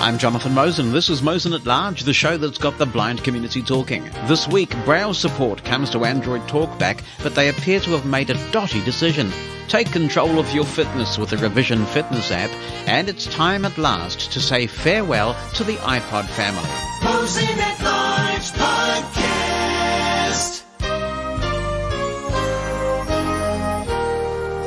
I'm Jonathan Mosen. This is Mosen At Large, the show that's got the blind community talking. This week, Braille support comes to Android TalkBack, but they appear to have made a dodgy decision. Take control of your fitness with the ReVision fitness app, and it's time at last to say farewell to the iPod family. Mosen At Large Podcast.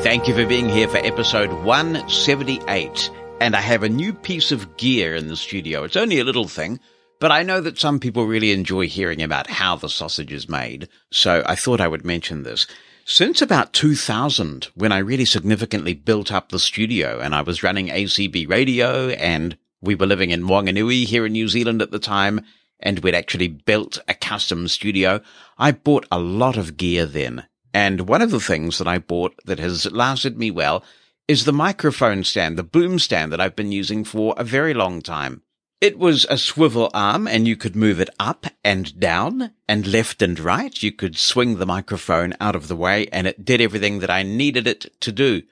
Thank you for being here for episode 178. And I have a new piece of gear in the studio. It's only a little thing, but I know that some people really enjoy hearing about how the sausage is made, so I thought I would mention this. Since about 2000, when I really significantly built up the studio and I was running ACB radio and we were living in Mcgonagall here in New Zealand at the time, and we'd actually built a custom studio, I bought a lot of gear then. And one of the things that I bought that has lasted me well is the microphone stand, the boom stand that I've been using for a very long time. It was a swivel arm and you could move it up and down and left and right. You could swing the microphone out of the way and it did everything that I needed it to do.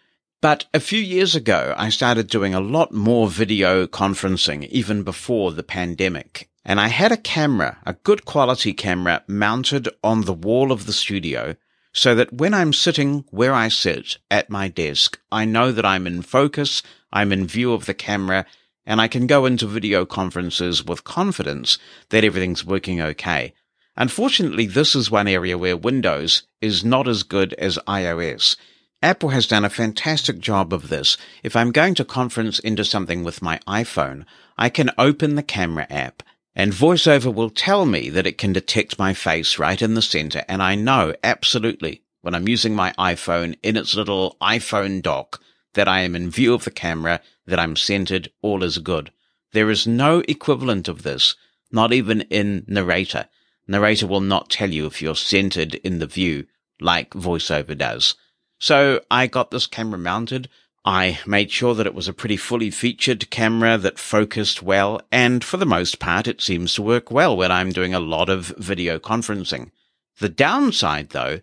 But a few years ago, I started doing a lot more video conferencing, even before the pandemic. And I had a camera, a good quality camera, mounted on the wall of the studio, so that when I'm sitting where I sit at my desk, I know that I'm in focus, I'm in view of the camera, and I can go into video conferences with confidence that everything's working okay. Unfortunately, this is one area where Windows is not as good as iOS. Apple has done a fantastic job of this. If I'm going to conference into something with my iPhone, I can open the camera app, and Voiceover will tell me that it can detect my face right in the center, and I know absolutely when I'm using my iPhone in its little iPhone dock that I am in view of the camera, that I'm centered, all is good. There is no equivalent of this, not even in Narrator. Narrator will not tell you if you're centered in the view like Voiceover does. So I got this camera mounted. I made sure that it was a pretty fully featured camera that focused well, and for the most part it seems to work well when I'm doing a lot of video conferencing. The downside, though,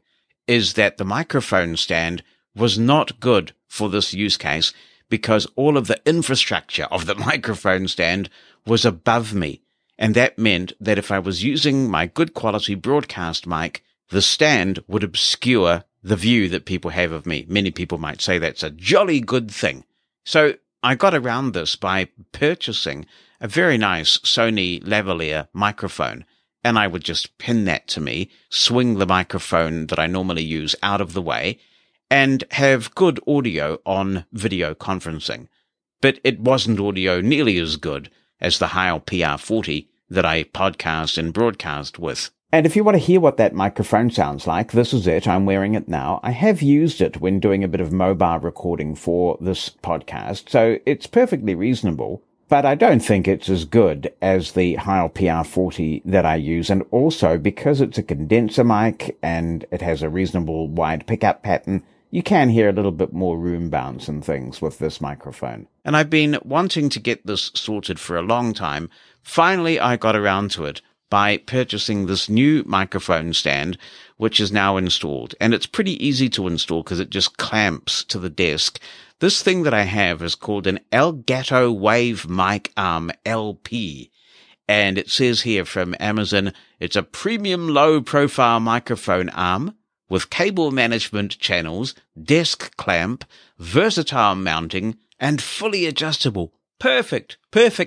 is that the microphone stand was not good for this use case because all of the infrastructure of the microphone stand was above me, and that meant that if I was using my good quality broadcast mic, the stand would obscure the view that people have of me. Many people might say that's a jolly good thing. So I got around this by purchasing a very nice Sony lavalier microphone, and I would just pin that to me, swing the microphone that I normally use out of the way, and have good audio on video conferencing. But it wasn't audio nearly as good as the Heil PR40 that I podcast and broadcast with. And if you want to hear what that microphone sounds like, this is it. I'm wearing it now. I have used it when doing a bit of mobile recording for this podcast, so it's perfectly reasonable, but I don't think it's as good as the Heil PR40 that I use, and also because it's a condenser mic and it has a reasonable wide pickup pattern, you can hear a little bit more room bounce and things with this microphone. And I've been wanting to get this sorted for a long time. Finally, I got around to it by purchasing this new microphone stand, which is now installed. And it's pretty easy to install because it just clamps to the desk. This thing that I have is called an Elgato Wave Mic Arm LP. And it says here from Amazon, it's a premium low-profile microphone arm with cable management channels, desk clamp, versatile mounting, and fully adjustable. Perfect,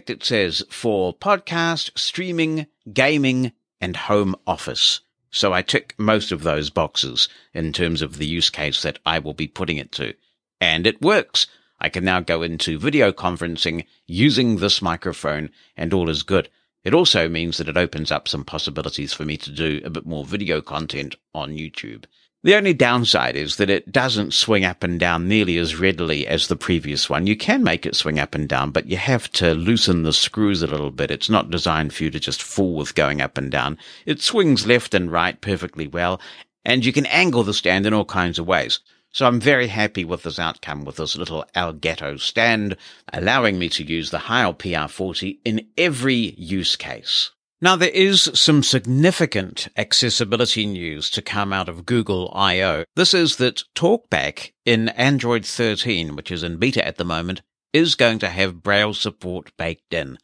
it says, for podcast, streaming, gaming, and home office. So I tick most of those boxes in terms of the use case that I will be putting it to. And it works. I can now go into video conferencing using this microphone, and all is good. It also means that it opens up some possibilities for me to do a bit more video content on YouTube. The only downside is that it doesn't swing up and down nearly as readily as the previous one. You can make it swing up and down, but you have to loosen the screws a little bit. It's not designed for you to just fool with going up and down. It swings left and right perfectly well, and you can angle the stand in all kinds of ways. So I'm very happy with this outcome with this little Elgato stand, allowing me to use the Heil PR40 in every use case. Now, there is some significant accessibility news to come out of Google I/O. This is that TalkBack in Android 13, which is in beta at the moment, is going to have Braille support baked in.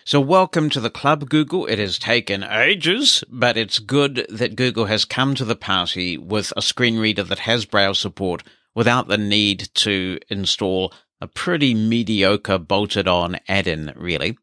So welcome to the club, Google. It has taken ages, but it's good that Google has come to the party with a screen reader that has Braille support without the need to install a pretty mediocre bolted-on add-in, really.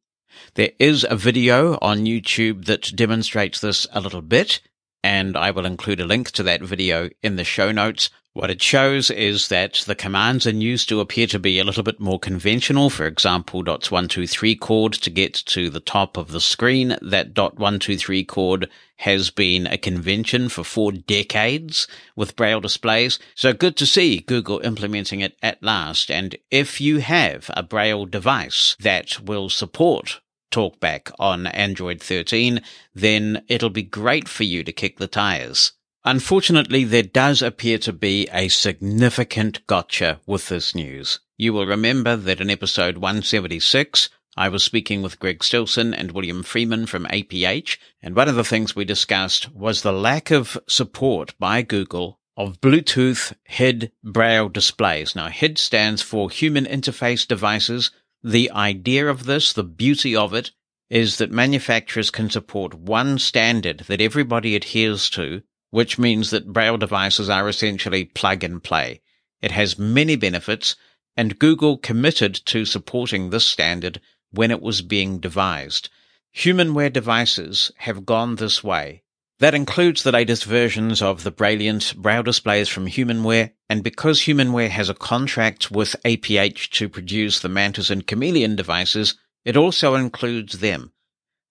There is a video on YouTube that demonstrates this a little bit, and I will include a link to that video in the show notes. What it shows is that the commands in use do appear to be a little bit more conventional. For example, dots 1, 2, 3 chord to get to the top of the screen. That dot 1, 2, 3 chord has been a convention for 4 decades with Braille displays. So good to see Google implementing it at last. And if you have a Braille device that will support TalkBack on Android 13, then it'll be great for you to kick the tires. Unfortunately, there does appear to be a significant gotcha with this news. You will remember that in episode 176, I was speaking with Greg Stilson and William Freeman from APH, and one of the things we discussed was the lack of support by Google of Bluetooth HID Braille displays. Now, HID stands for Human Interface Devices. The idea of this, the beauty of it, is that manufacturers can support one standard that everybody adheres to, which means that Braille devices are essentially plug and play. It has many benefits, and Google committed to supporting this standard when it was being devised. Humanware devices have gone this way. That includes the latest versions of the brilliant Braille displays from Humanware, and because Humanware has a contract with APH to produce the Mantis and Chameleon devices, it also includes them.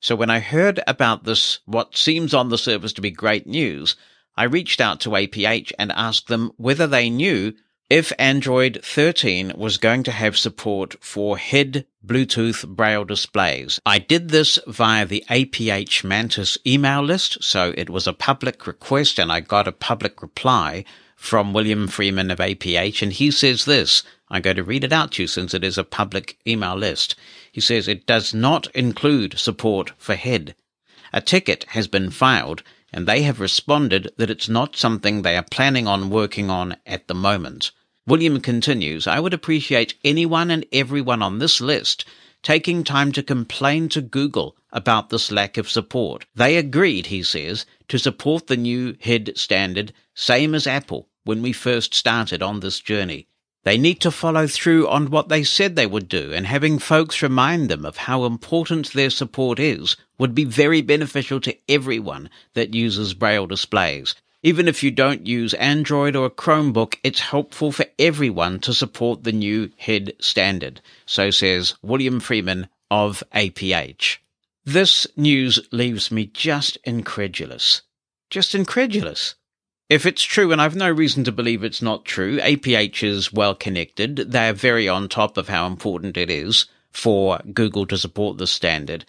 So when I heard about this, what seems on the surface to be great news, I reached out to APH and asked them whether they knew if Android 13 was going to have support for HID Bluetooth Braille displays. I did this via the APH Mantis email list, so it was a public request and I got a public reply from William Freeman of APH, and he says this. I'm going to read it out to you since it is a public email list. He says it does not include support for HID. A ticket has been filed, and they have responded that it's not something they are planning on working on at the moment. William continues, I would appreciate anyone and everyone on this list taking time to complain to Google about this lack of support. They agreed, he says, to support the new HID standard, same as Apple, when we first started on this journey. They need to follow through on what they said they would do, and having folks remind them of how important their support is would be very beneficial to everyone that uses Braille displays. Even if you don't use Android or a Chromebook, it's helpful for everyone to support the new HID standard. So says William Freeman of APH. This news leaves me just incredulous. Just incredulous. If it's true, and I've no reason to believe it's not true, APH is well connected. They are very on top of how important it is for Google to support the standard.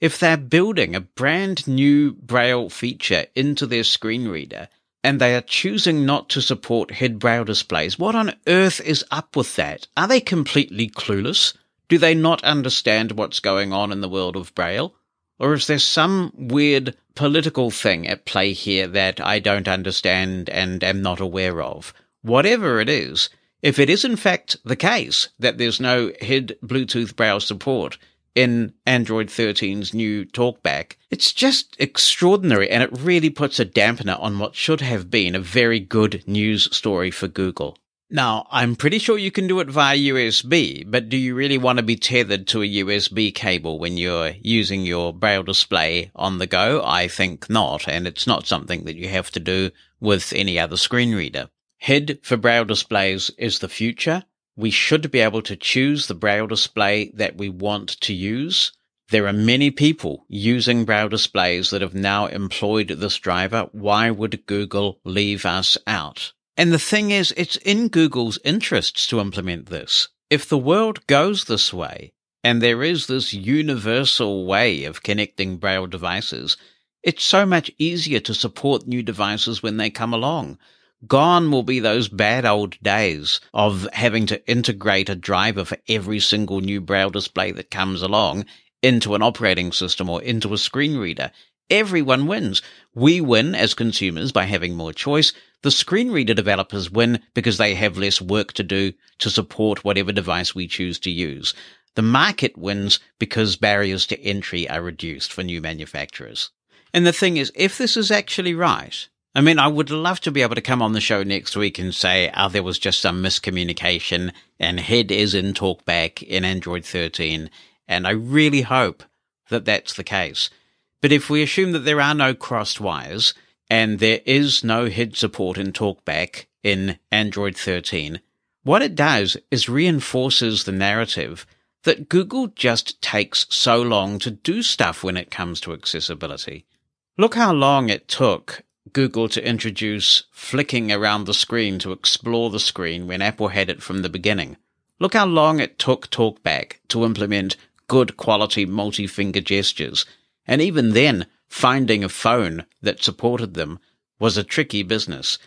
If they're building a brand new Braille feature into their screen reader, and they are choosing not to support HID Braille displays, what on earth is up with that? Are they completely clueless? Do they not understand what's going on in the world of Braille? Or is there some weird political thing at play here that I don't understand and am not aware of? Whatever it is, if it is in fact the case that there's no HID Bluetooth Braille support in Android 13's new TalkBack, it's just extraordinary, and it really puts a dampener on what should have been a very good news story for Google. Now, I'm pretty sure you can do it via USB, but do you really want to be tethered to a USB cable when you're using your Braille display on the go? I think not, and it's not something that you have to do with any other screen reader. HID for Braille displays is the future. We should be able to choose the Braille display that we want to use. There are many people using Braille displays that have now employed this driver. Why would Google leave us out? And the thing is, it's in Google's interests to implement this. If the world goes this way, and there is this universal way of connecting Braille devices, it's so much easier to support new devices when they come along. Gone will be those bad old days of having to integrate a driver for every single new Braille display that comes along into an operating system or into a screen reader. Everyone wins. We win as consumers by having more choice. The screen reader developers win because they have less work to do to support whatever device we choose to use. The market wins because barriers to entry are reduced for new manufacturers. And the thing is, if this is actually right, I mean, I would love to be able to come on the show next week and say, there was just some miscommunication and head is in TalkBack in Android 13. And I really hope that that's the case. But if we assume that there are no crossed wires and there is no head support in TalkBack in Android 13, what it does is reinforces the narrative that Google just takes so long to do stuff when it comes to accessibility. Look how long it took Google to introduce flicking around the screen to explore the screen when Apple had it from the beginning. Look how long it took TalkBack to implement good quality multi-finger gestures. And even then, finding a phone that supported them was a tricky business.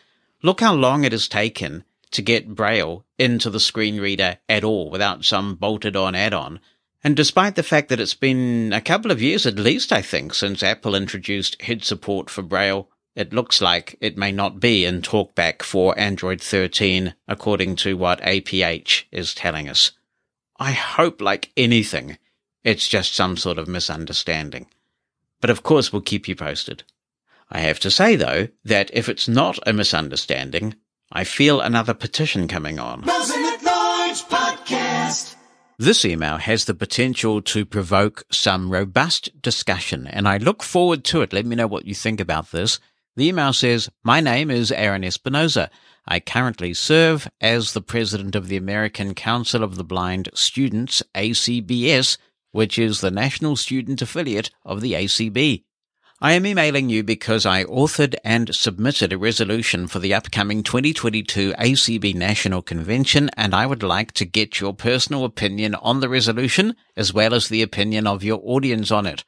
Look how long it has taken to get Braille into the screen reader at all without some bolted-on add-on. And despite the fact that it's been a couple of years at least, I think, since Apple introduced head support for Braille, it looks like it may not be in TalkBack for Android 13, according to what APH is telling us. I hope, like anything, it's just some sort of misunderstanding. But of course we'll keep you posted. I have to say, though, that if it's not a misunderstanding, I feel another petition coming on. Mosen At Largers podcast. This email has the potential to provoke some robust discussion, and I look forward to it. Let me know what you think about this. The email says, "My name is Aaron Espinoza. I currently serve as the president of the American Council of the Blind Students, ACBS, which is the national student affiliate of the ACB. I am emailing you because I authored and submitted a resolution for the upcoming 2022 ACB National Convention, and I would like to get your personal opinion on the resolution, as well as the opinion of your audience on it.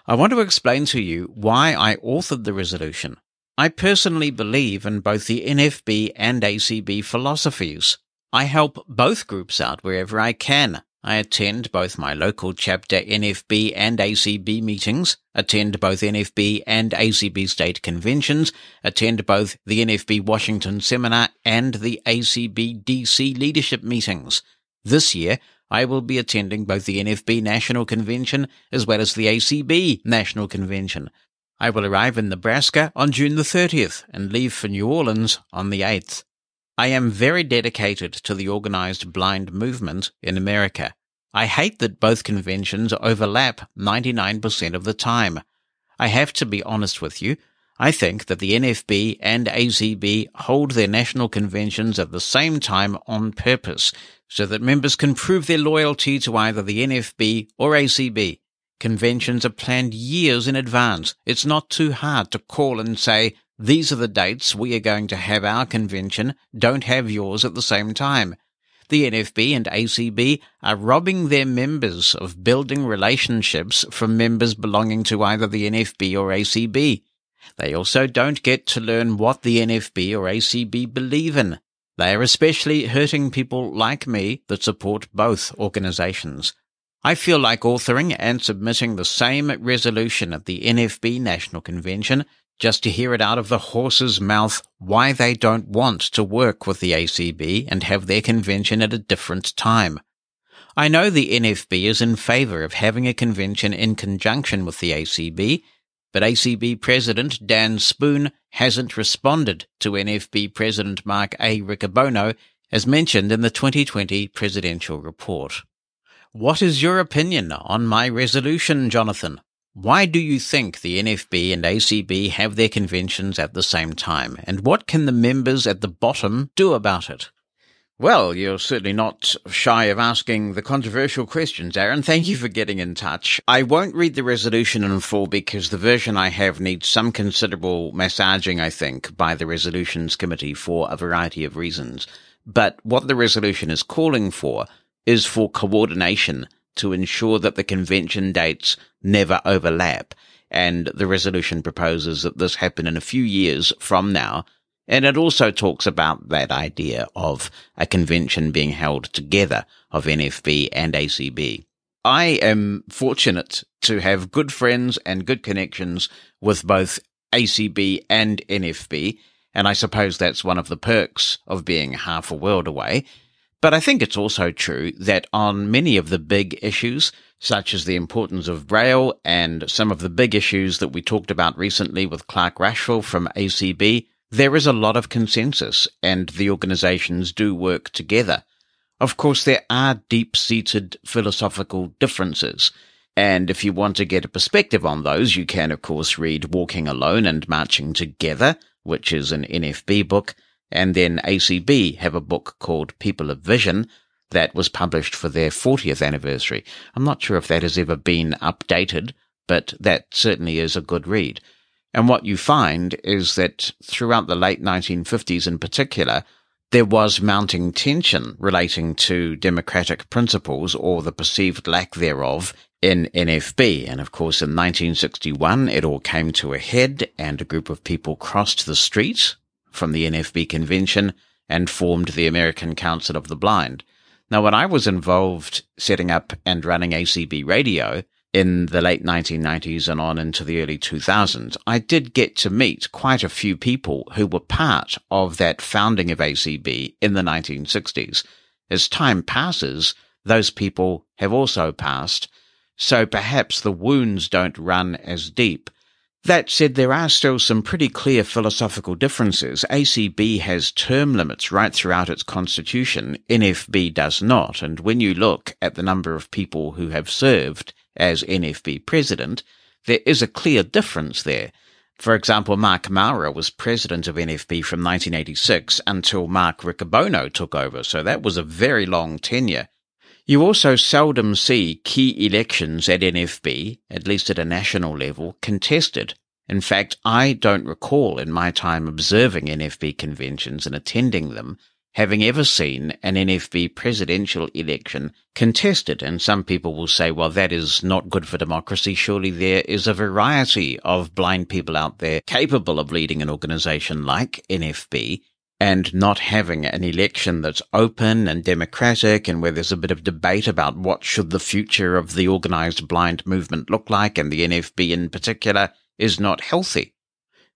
I want to explain to you why I authored the resolution. I personally believe in both the NFB and ACB philosophies. I help both groups out wherever I can. I attend both my local chapter NFB and ACB meetings, attend both NFB and ACB state conventions, attend both the NFB Washington seminar and the ACB DC leadership meetings. This year, I will be attending both the NFB National Convention as well as the ACB National Convention. I will arrive in Nebraska on June the 30th and leave for New Orleans on the 8th. I am very dedicated to the organized blind movement in America. I hate that both conventions overlap 99% of the time. I have to be honest with you. I think that the NFB and ACB hold their national conventions at the same time on purpose, so that members can prove their loyalty to either the NFB or ACB. Conventions are planned years in advance. It's not too hard to call and say, "These are the dates we are going to have our convention, don't have yours at the same time." The NFB and ACB are robbing their members of building relationships from members belonging to either the NFB or ACB. They also don't get to learn what the NFB or ACB believe in. They are especially hurting people like me that support both organizations. I feel like authoring and submitting the same resolution at the NFB National Convention just to hear it out of the horse's mouth why they don't want to work with the ACB and have their convention at a different time. I know the NFB is in favor of having a convention in conjunction with the ACB, but ACB President Dan Spoon hasn't responded to NFB President Mark A. Riccobono, as mentioned in the 2020 presidential report. What is your opinion on my resolution, Jonathan? Why do you think the NFB and ACB have their conventions at the same time, and what can the members at the bottom do about it? Well, you're certainly not shy of asking the controversial questions, Aaron. Thank you for getting in touch. I won't read the resolution in full because the version I have needs some considerable massaging, I think, by the Resolutions Committee for a variety of reasons. But what the resolution is calling for is for coordination to ensure that the convention dates never overlap, and the resolution proposes that this happen in a few years from now, and it also talks about that idea of a convention being held together of NFB and ACB. I am fortunate to have good friends and good connections with both ACB and NFB, and I suppose that's one of the perks of being half a world away. But I think it's also true that on many of the big issues, such as the importance of Braille and some of the big issues that we talked about recently with Clark Rashford from ACB, there is a lot of consensus and the organizations do work together. Of course, there are deep-seated philosophical differences, and if you want to get a perspective on those, you can, of course, read Walking Alone and Marching Together, which is an NFB book, and then ACB have a book called People of Vision that was published for their 40th anniversary. I'm not sure if that has ever been updated, but that certainly is a good read. And what you find is that throughout the late 1950s in particular, there was mounting tension relating to democratic principles or the perceived lack thereof in NFB. And of course, in 1961, it all came to a head and a group of people crossed the street from the NFB convention and formed the American Council of the Blind. Now, when I was involved setting up and running ACB radio in the late 1990s and on into the early 2000s, I did get to meet quite a few people who were part of that founding of ACB in the 1960s. As time passes, those people have also passed, so perhaps the wounds don't run as deep. That said, there are still some pretty clear philosophical differences. ACB has term limits right throughout its constitution. NFB does not, and when you look at the number of people who have served as NFB president, there is a clear difference there. For example, Mark Maurer was president of NFB from 1986 until Mark Riccobono took over, so that was a very long tenure. You also seldom see key elections at NFB, at least at a national level, contested. In fact, I don't recall in my time observing NFB conventions and attending them having ever seen an NFB presidential election contested. And some people will say, well, that is not good for democracy. Surely there is a variety of blind people out there capable of leading an organization like NFB, and not having an election that's open and democratic and where there's a bit of debate about what should the future of the organized blind movement look like, and the NFB in particular, is not healthy.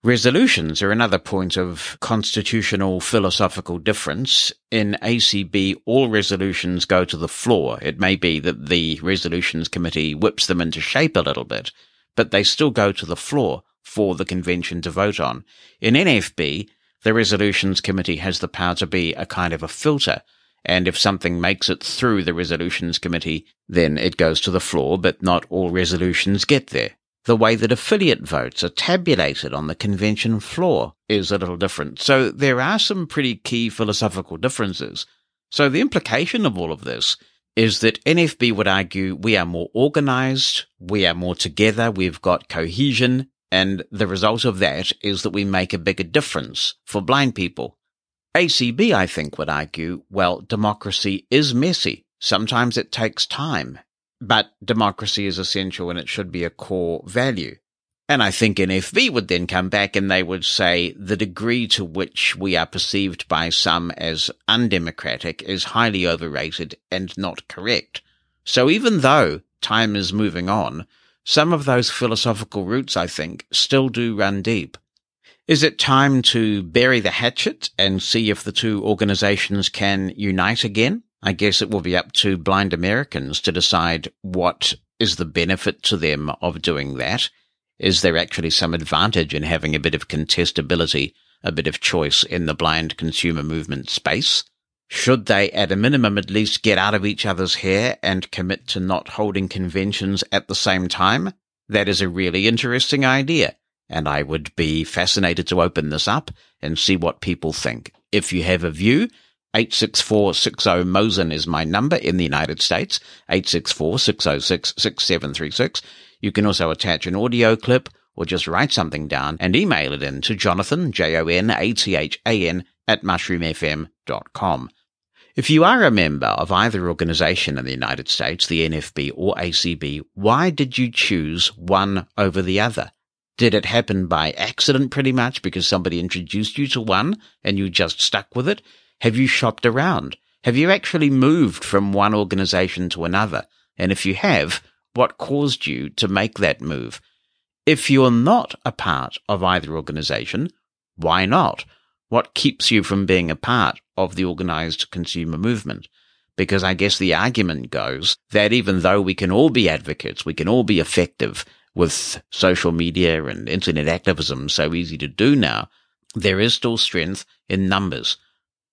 Resolutions are another point of constitutional philosophical difference. In ACB, all resolutions go to the floor. It may be that the resolutions committee whips them into shape a little bit, but they still go to the floor for the convention to vote on. In NFB, the resolutions committee has the power to be a kind of a filter, and if something makes it through the resolutions committee, then it goes to the floor, but not all resolutions get there. The way that affiliate votes are tabulated on the convention floor is a little different. So there are some pretty key philosophical differences. So the implication of all of this is that NFB would argue we are more organized, we are more together, we've got cohesion, and the result of that is that we make a bigger difference for blind people. ACB, I think, would argue, well, democracy is messy. Sometimes it takes time. But democracy is essential and it should be a core value. And I think NFB would then come back and they would say the degree to which we are perceived by some as undemocratic is highly overrated and not correct. So even though time is moving on, some of those philosophical roots, I think, still do run deep. Is it time to bury the hatchet and see if the two organizations can unite again? I guess it will be up to blind Americans to decide what is the benefit to them of doing that. Is there actually some advantage in having a bit of contestability, a bit of choice in the blind consumer movement space? Should they, at a minimum, at least get out of each other's hair and commit to not holding conventions at the same time? That is a really interesting idea, and I would be fascinated to open this up and see what people think. If you have a view, 864-60-MOSEN is my number in the United States, 864-606-6736. You can also attach an audio clip or just write something down and email it in to Jonathan, Jonathan, @mushroomfm.com. If you are a member of either organization in the United States, the NFB or ACB, why did you choose one over the other? Did it happen by accident pretty much because somebody introduced you to one and you just stuck with it? Have you shopped around? Have you actually moved from one organization to another? And if you have, what caused you to make that move? If you're not a part of either organization, why not? What keeps you from being a part of the organized consumer movement? because I guess the argument goes that even though we can all be advocates, we can all be effective with social media and internet activism so easy to do now, there is still strength in numbers.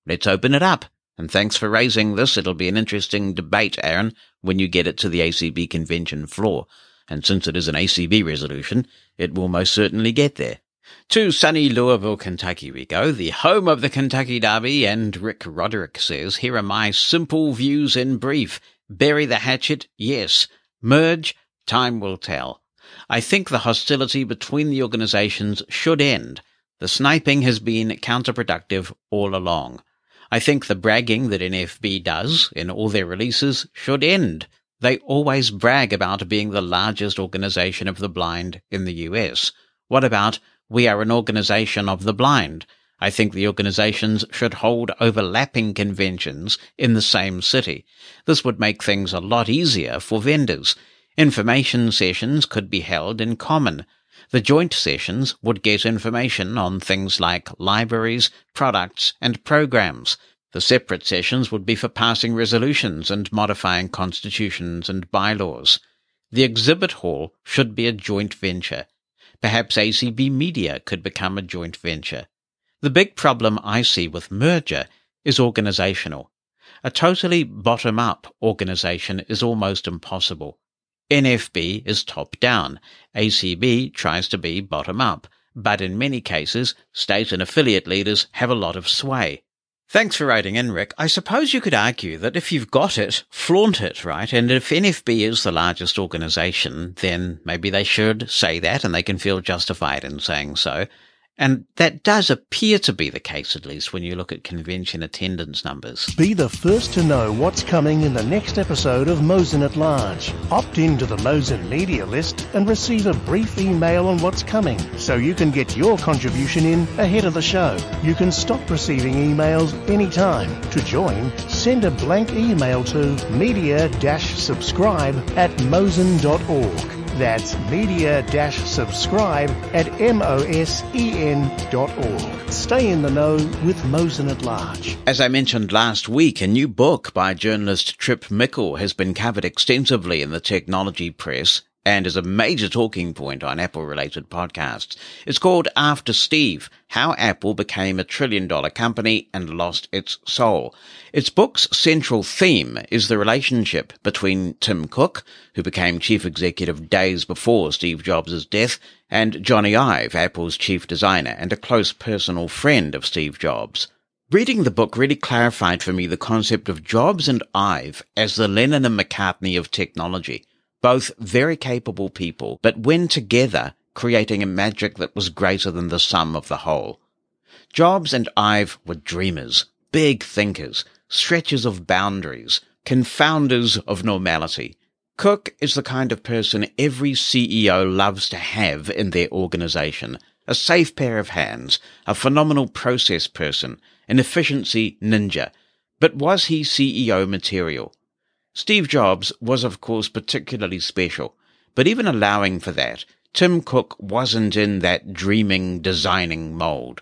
Let's open it up. And thanks for raising this. It'll be an interesting debate, Aaron, when you get it to the ACB convention floor. And since it is an ACB resolution, it will most certainly get there. To sunny Louisville, Kentucky we go, the home of the Kentucky Derby, and Rick Roderick says, here are my simple views in brief. Bury the hatchet, yes. Merge, time will tell. I think the hostility between the organizations should end. The sniping has been counterproductive all along. I think the bragging that NFB does in all their releases should end. They always brag about being the largest organization of the blind in the US. What about, we are an organization of the blind? I think the organizations should hold overlapping conventions in the same city. This would make things a lot easier for vendors. Information sessions could be held in common. The joint sessions would get information on things like libraries, products, and programs. The separate sessions would be for passing resolutions and modifying constitutions and bylaws. The exhibit hall should be a joint venture. Perhaps ACB Media could become a joint venture. The big problem I see with merger is organizational. A totally bottom-up organization is almost impossible. NFB is top-down. ACB tries to be bottom-up, but in many cases, state and affiliate leaders have a lot of sway. Thanks for writing in, Rick. I suppose you could argue that if you've got it, flaunt it, right? And if NFB is the largest organization, then maybe they should say that and they can feel justified in saying so. And that does appear to be the case, at least, when you look at convention attendance numbers. Be the first to know what's coming in the next episode of Mosen At Large. Opt into the Mosen media list and receive a brief email on what's coming, so you can get your contribution in ahead of the show. You can stop receiving emails anytime. To join, send a blank email to media-subscribe@mosen.org. That's media-subscribe@mosen.org. Stay in the know with Mosen At Large. As I mentioned last week, a new book by journalist Tripp Mickle has been covered extensively in the technology press and is a major talking point on Apple-related podcasts. It's called After Steve, How Apple Became a $1 Trillion Company and Lost Its Soul. Its book's central theme is the relationship between Tim Cook, who became chief executive days before Steve Jobs' death, and Johnny Ive, Apple's chief designer and a close personal friend of Steve Jobs. Reading the book really clarified for me the concept of Jobs and Ive as the Lennon and McCartney of technology. Both very capable people, but when together, creating a magic that was greater than the sum of the whole. Jobs and Ive were dreamers, big thinkers, stretchers of boundaries, confounders of normality. Cook is the kind of person every CEO loves to have in their organization. A safe pair of hands, a phenomenal process person, an efficiency ninja. But was he CEO material? Steve Jobs was, of course, particularly special, but even allowing for that, Tim Cook wasn't in that dreaming, designing mold.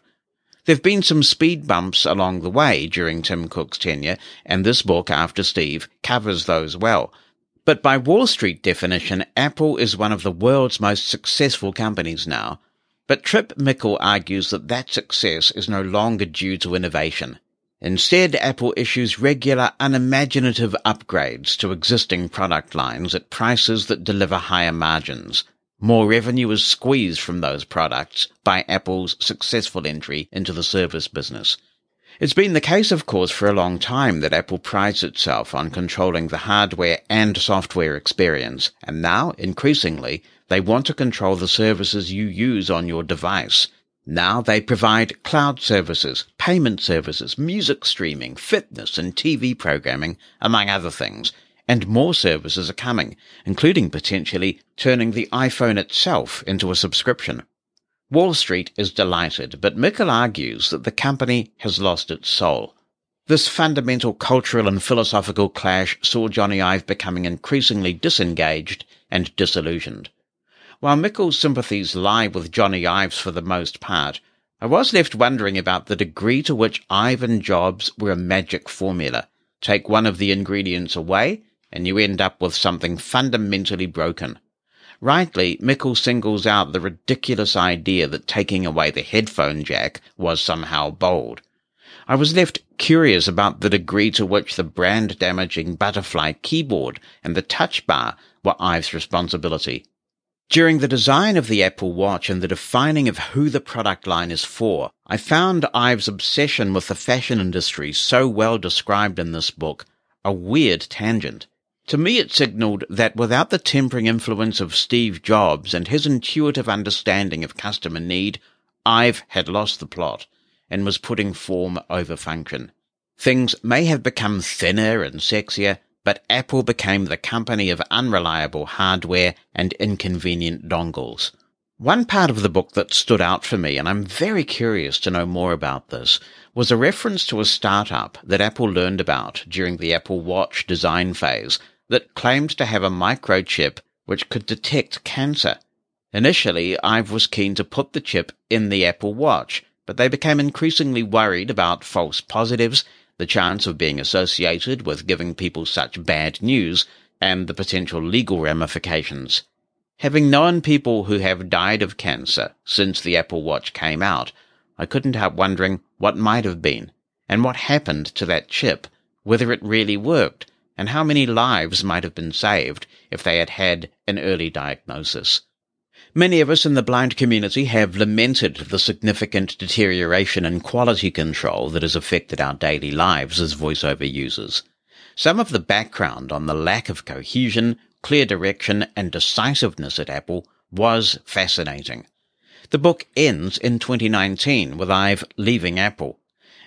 There have been some speed bumps along the way during Tim Cook's tenure, and this book, After Steve, covers those well. But by Wall Street definition, Apple is one of the world's most successful companies now. But Tripp Mickle argues that that success is no longer due to innovation. Instead, Apple issues regular, unimaginative upgrades to existing product lines at prices that deliver higher margins. More revenue is squeezed from those products by Apple's successful entry into the service business. It's been the case, of course, for a long time that Apple prides itself on controlling the hardware and software experience, and now, increasingly, they want to control the services you use on your device. Now they provide cloud services, payment services, music streaming, fitness and TV programming, among other things. And more services are coming, including potentially turning the iPhone itself into a subscription. Wall Street is delighted, but Mickle argues that the company has lost its soul. This fundamental cultural and philosophical clash saw Johnny Ive becoming increasingly disengaged and disillusioned. While Mickle's sympathies lie with Johnny Ives for the most part, I was left wondering about the degree to which Ive and Jobs were a magic formula, Take one of the ingredients away, and you end up with something fundamentally broken. Rightly, Mickle singles out the ridiculous idea that taking away the headphone jack was somehow bold. I was left curious about the degree to which the brand-damaging butterfly keyboard and the touch bar were Ives' responsibility. During the design of the Apple Watch and the defining of who the product line is for, I found Ives' obsession with the fashion industry so well described in this book a weird tangent. To me it signalled that without the tempering influence of Steve Jobs and his intuitive understanding of customer need, Ive had lost the plot and was putting form over function. Things may have become thinner and sexier, but Apple became the company of unreliable hardware and inconvenient dongles. One part of the book that stood out for me, and I'm very curious to know more about this, was a reference to a startup that Apple learned about during the Apple Watch design phase that claimed to have a microchip which could detect cancer. Initially, Ive was keen to put the chip in the Apple Watch, but they became increasingly worried about false positives, the chance of being associated with giving people such bad news, and the potential legal ramifications. Having known people who have died of cancer since the Apple Watch came out, I couldn't help wondering what might have been, and what happened to that chip, whether it really worked, and how many lives might have been saved if they had had an early diagnosis. Many of us in the blind community have lamented the significant deterioration in quality control that has affected our daily lives as voiceover users. Some of the background on the lack of cohesion, clear direction, and decisiveness at Apple was fascinating. The book ends in 2019 with Ive leaving Apple.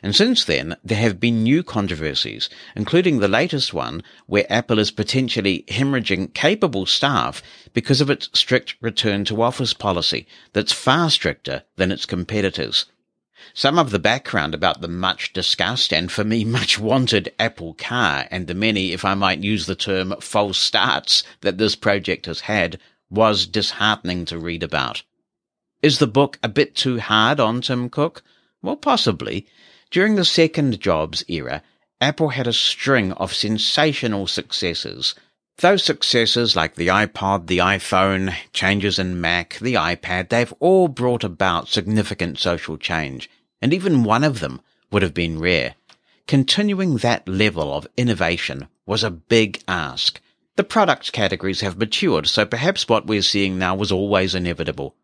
And since then, there have been new controversies, including the latest one where Apple is potentially hemorrhaging capable staff because of its strict return-to-office policy that's far stricter than its competitors. Some of the background about the much-discussed and for me much-wanted Apple car and the many, if I might use the term, false starts that this project has had was disheartening to read about. Is the book a bit too hard on Tim Cook? Well, possibly. During the second Jobs era, Apple had a string of sensational successes. Those successes like the iPod, the iPhone, changes in Mac, the iPad, they've all brought about significant social change, and even one of them would have been rare. Continuing that level of innovation was a big ask. The product categories have matured, so perhaps what we're seeing now was always inevitable.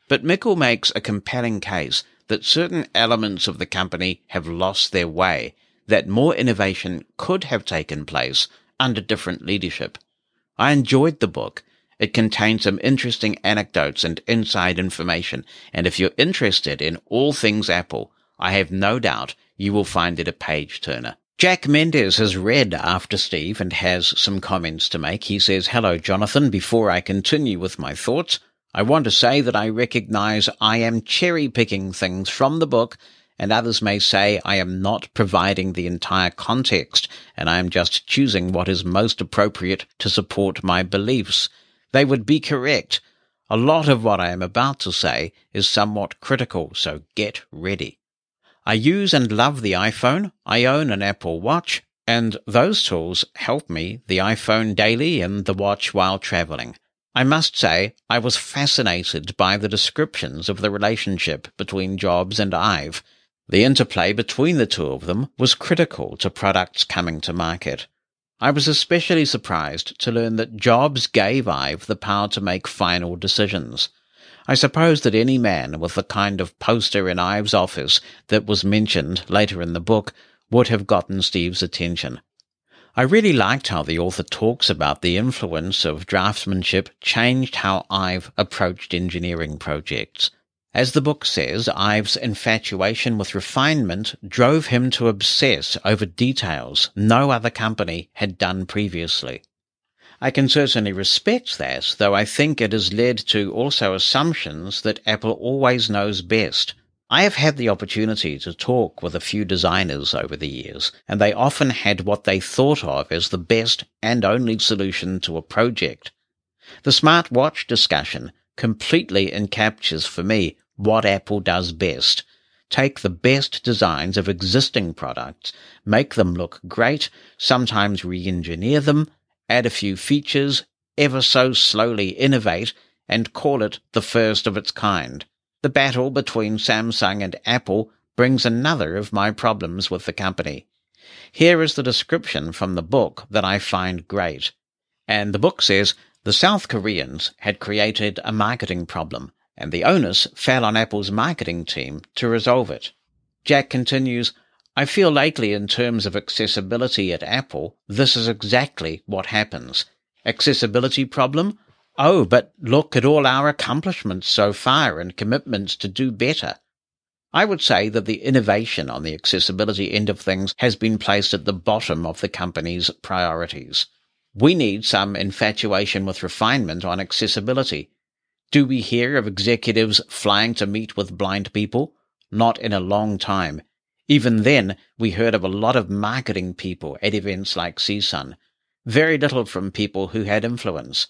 But Mickle makes a compelling case that certain elements of the company have lost their way, that more innovation could have taken place under different leadership. I enjoyed the book. It contained some interesting anecdotes and inside information, and if you're interested in all things Apple, I have no doubt you will find it a page-turner. Jack Mendes has read After Steve and has some comments to make. He says, "Hello, Jonathan. Before I continue with my thoughts, I want to say that I recognize I am cherry-picking things from the book, and others may say I am not providing the entire context, and I am just choosing what is most appropriate to support my beliefs. They would be correct. A lot of what I am about to say is somewhat critical, so get ready. I use and love the iPhone. I own an Apple Watch, and those tools help me, the iPhone daily and the watch while traveling. I must say, I was fascinated by the descriptions of the relationship between Jobs and Ive. The interplay between the two of them was critical to products coming to market. I was especially surprised to learn that Jobs gave Ive the power to make final decisions. I suppose that any man with the kind of poster in Ive's office that was mentioned later in the book would have gotten Steve's attention. I really liked how the author talks about the influence of draftsmanship changed how Ive approached engineering projects. As the book says, Ive's infatuation with refinement drove him to obsess over details no other company had done previously. I can certainly respect that, though I think it has led to also assumptions that Apple always knows best. I have had the opportunity to talk with a few designers over the years, and they often had what they thought of as the best and only solution to a project. The smartwatch discussion completely encaptures for me what Apple does best. take the best designs of existing products, make them look great, sometimes re-engineer them, add a few features, ever so slowly innovate, and call it the first of its kind. The battle between Samsung and Apple brings another of my problems with the company. Here is the description from the book that I find great. And the book says, the South Koreans had created a marketing problem, and the onus fell on Apple's marketing team to resolve it. Jack continues, I feel lately in terms of accessibility at Apple, this is exactly what happens. Accessibility problem? Oh, but look at all our accomplishments so far and commitments to do better. I would say that the innovation on the accessibility end of things has been placed at the bottom of the company's priorities. We need some infatuation with refinement on accessibility. Do we hear of executives flying to meet with blind people? Not in a long time. Even then, we heard of a lot of marketing people at events like CSUN. Very little from people who had influence.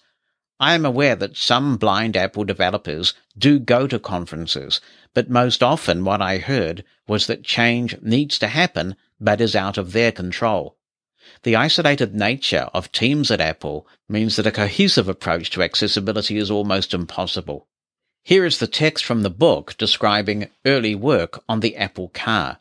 I am aware that some blind Apple developers do go to conferences, but most often what I heard was that change needs to happen but is out of their control. The isolated nature of teams at Apple means that a cohesive approach to accessibility is almost impossible. Here is the text from the book describing early work on the Apple car.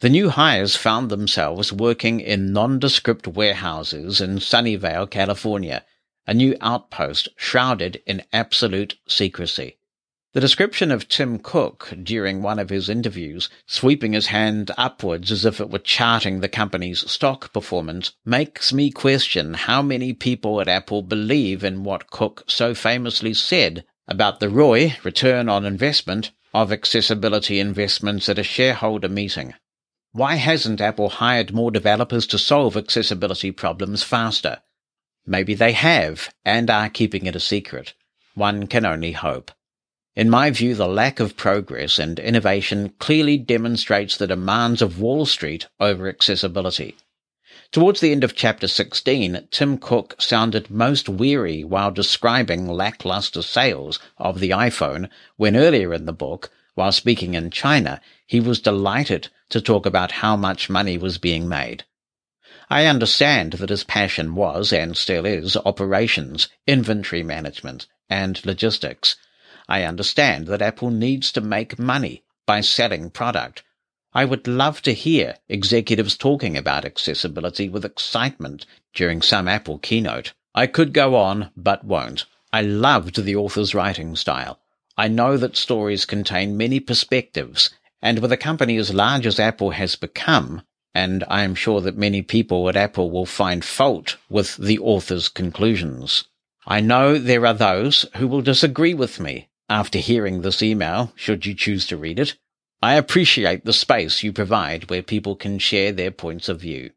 The new hires found themselves working in nondescript warehouses in Sunnyvale, California, a new outpost shrouded in absolute secrecy. The description of Tim Cook during one of his interviews, sweeping his hand upwards as if it were charting the company's stock performance, makes me question how many people at Apple believe in what Cook so famously said about the ROI, return on investment, of accessibility investments at a shareholder meeting. Why hasn't Apple hired more developers to solve accessibility problems faster? Maybe they have, and are keeping it a secret. One can only hope. In my view, the lack of progress and innovation clearly demonstrates the demands of Wall Street over accessibility. Towards the end of Chapter 16, Tim Cook sounded most weary while describing lackluster sales of the iPhone, when earlier in the book, while speaking in China, he was delighted to talk about how much money was being made. I understand that his passion was, and still is, operations, inventory management, and logistics. I understand that Apple needs to make money by selling product. I would love to hear executives talking about accessibility with excitement during some Apple keynote. I could go on, but won't. I loved the author's writing style. I know that stories contain many perspectives, and with a company as large as Apple has become, and I am sure that many people at Apple will find fault with the author's conclusions. I know there are those who will disagree with me after hearing this email, should you choose to read it. I appreciate the space you provide where people can share their points of view.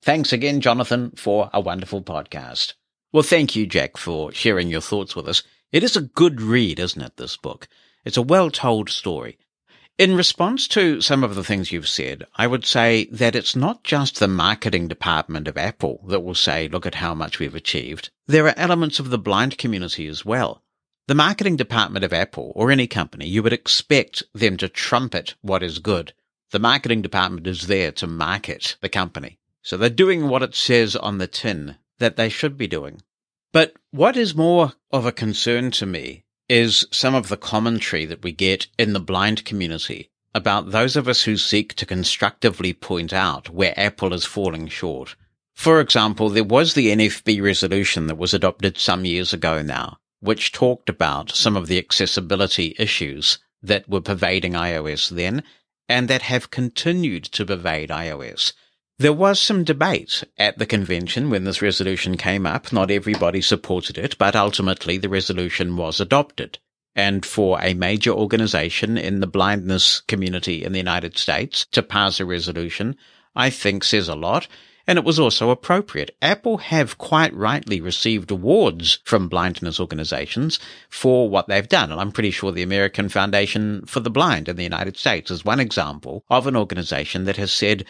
Thanks again, Jonathan, for a wonderful podcast. Well, thank you, Jack, for sharing your thoughts with us. It is a good read, isn't it, this book? It's a well-told story. In response to some of the things you've said, I would say that it's not just the marketing department of Apple that will say, look at how much we've achieved. There are elements of the blind community as well. The marketing department of Apple, or any company, you would expect them to trumpet what is good. The marketing department is there to market the company. So they're doing what it says on the tin that they should be doing. But what is more of a concern to me is some of the commentary that we get in the blind community about those of us who seek to constructively point out where Apple is falling short. For example, there was the NFB resolution that was adopted some years ago now, which talked about some of the accessibility issues that were pervading iOS then, and that have continued to pervade iOS. There was some debate at the convention when this resolution came up. Not everybody supported it, but ultimately the resolution was adopted. And for a major organization in the blindness community in the United States to pass a resolution, I think says a lot. And it was also appropriate. Apple have quite rightly received awards from blindness organizations for what they've done. And I'm pretty sure the American Foundation for the Blind in the United States is one example of an organization that has said,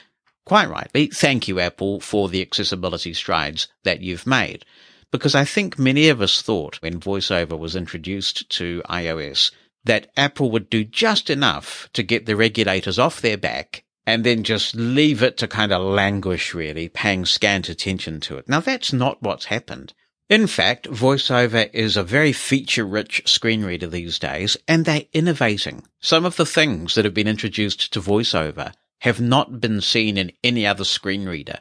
quite rightly, thank you, Apple, for the accessibility strides that you've made. Because I think many of us thought when VoiceOver was introduced to iOS that Apple would do just enough to get the regulators off their back and then just leave it to kind of languish, really, paying scant attention to it. Now, that's not what's happened. In fact, VoiceOver is a very feature-rich screen reader these days, and they're innovating. Some of the things that have been introduced to VoiceOver have not been seen in any other screen reader,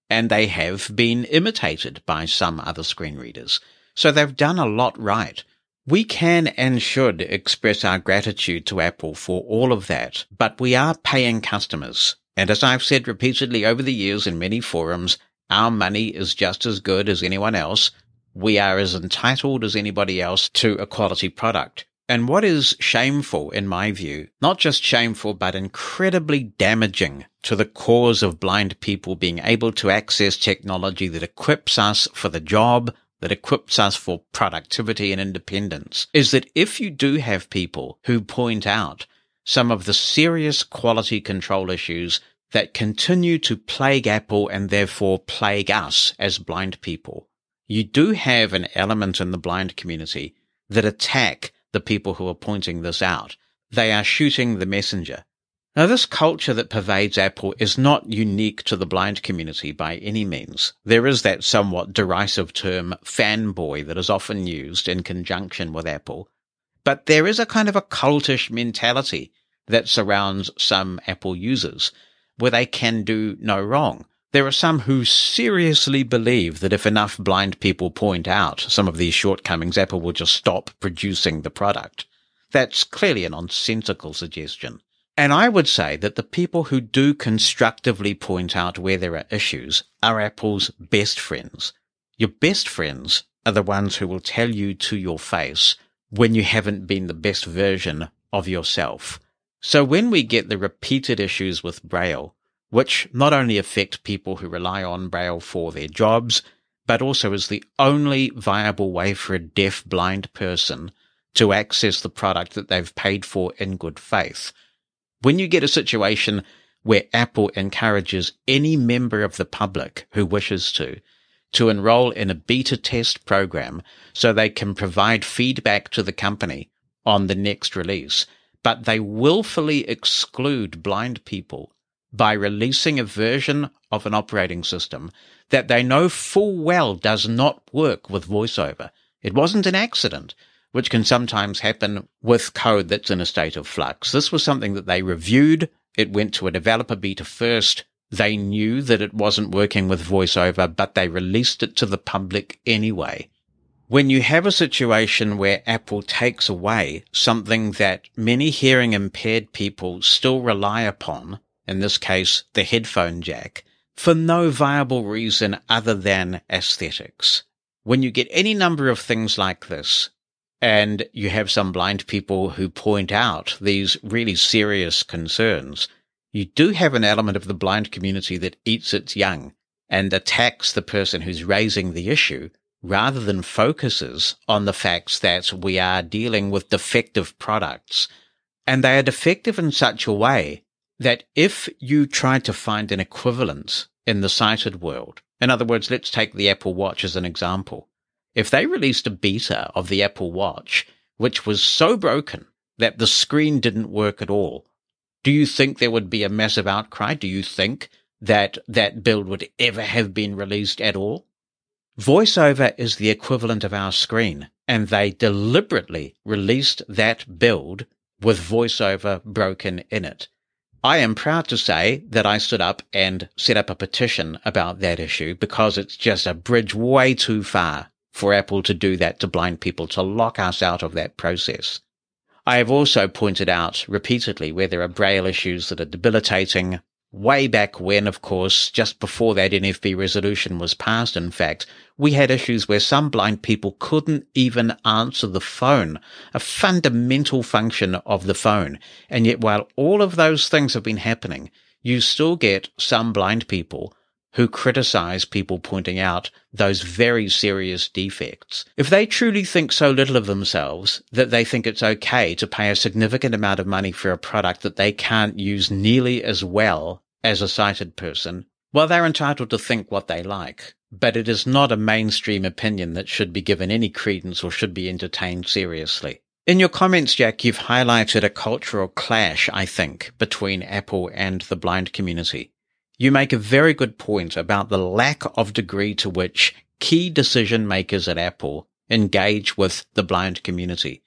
and they have been imitated by some other screen readers. So they've done a lot right. We can and should express our gratitude to Apple for all of that, but we are paying customers. And as I've said repeatedly over the years in many forums, our money is just as good as anyone else. We are as entitled as anybody else to a quality product. And what is shameful, in my view, not just shameful, but incredibly damaging to the cause of blind people being able to access technology that equips us for the job, that equips us for productivity and independence, is that if you do have people who point out some of the serious quality control issues that continue to plague Apple and therefore plague us as blind people, you do have an element in the blind community that attack the people who are pointing this out. They are shooting the messenger. Now, this culture that pervades Apple is not unique to the blind community by any means. There is that somewhat derisive term fanboy that is often used in conjunction with Apple. But there is a kind of a cultish mentality that surrounds some Apple users where they can do no wrong. There are some who seriously believe that if enough blind people point out some of these shortcomings, Apple will just stop producing the product. That's clearly a nonsensical suggestion. And I would say that the people who do constructively point out where there are issues are Apple's best friends. Your best friends are the ones who will tell you to your face when you haven't been the best version of yourself. So when we get the repeated issues with Braille, which not only affect people who rely on Braille for their jobs, but also is the only viable way for a deaf-blind person to access the product that they've paid for in good faith. When you get a situation where Apple encourages any member of the public who wishes to enroll in a beta test program so they can provide feedback to the company on the next release, but they willfully exclude blind people by releasing a version of an operating system that they know full well does not work with VoiceOver. It wasn't an accident, which can sometimes happen with code that's in a state of flux. This was something that they reviewed. It went to a developer beta first. They knew that it wasn't working with VoiceOver, but they released it to the public anyway. When you have a situation where Apple takes away something that many hearing impaired people still rely upon, in this case, the headphone jack, for no viable reason other than aesthetics. When you get any number of things like this, and you have some blind people who point out these really serious concerns, you do have an element of the blind community that eats its young and attacks the person who's raising the issue rather than focuses on the facts that we are dealing with defective products. And they are defective in such a way that if you try to find an equivalent in the sighted world, in other words, let's take the Apple Watch as an example. If they released a beta of the Apple Watch, which was so broken that the screen didn't work at all, do you think there would be a massive outcry? Do you think that that build would ever have been released at all? VoiceOver is the equivalent of our screen, and they deliberately released that build with VoiceOver broken in it. I am proud to say that I stood up and set up a petition about that issue because it's just a bridge way too far for Apple to do that to blind people, to lock us out of that process. I have also pointed out repeatedly where there are Braille issues that are debilitating. Way back when, of course, just before that NFB resolution was passed, in fact, we had issues where some blind people couldn't even answer the phone, a fundamental function of the phone. And yet while all of those things have been happening, you still get some blind people who criticize people pointing out those very serious defects. If they truly think so little of themselves that they think it's okay to pay a significant amount of money for a product that they can't use nearly as well as a sighted person, well, they're entitled to think what they like. But it is not a mainstream opinion that should be given any credence or should be entertained seriously. In your comments, Jack, you've highlighted a cultural clash, I think, between Apple and the blind community. You make a very good point about the lack of degree to which key decision makers at Apple engage with the blind community.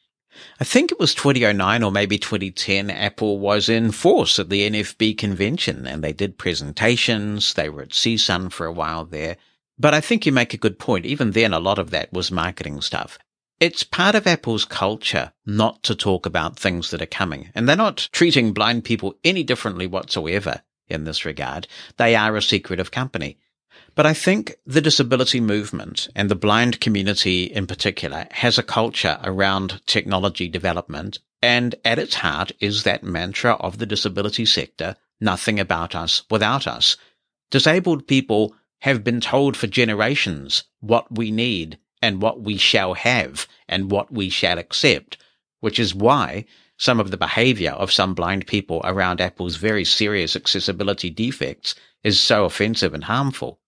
I think it was 2009 or maybe 2010, Apple was in force at the NFB convention and they did presentations. They were at CSUN for a while there. But I think you make a good point. Even then, a lot of that was marketing stuff. It's part of Apple's culture not to talk about things that are coming. And they're not treating blind people any differently whatsoever in this regard. They are a secretive company. But I think the disability movement and the blind community in particular has a culture around technology development, and at its heart is that mantra of the disability sector, nothing about us without us. Disabled people have been told for generations what we need and what we shall have and what we shall accept, which is why some of the behavior of some blind people around Apple's very serious accessibility defects is so offensive and harmful.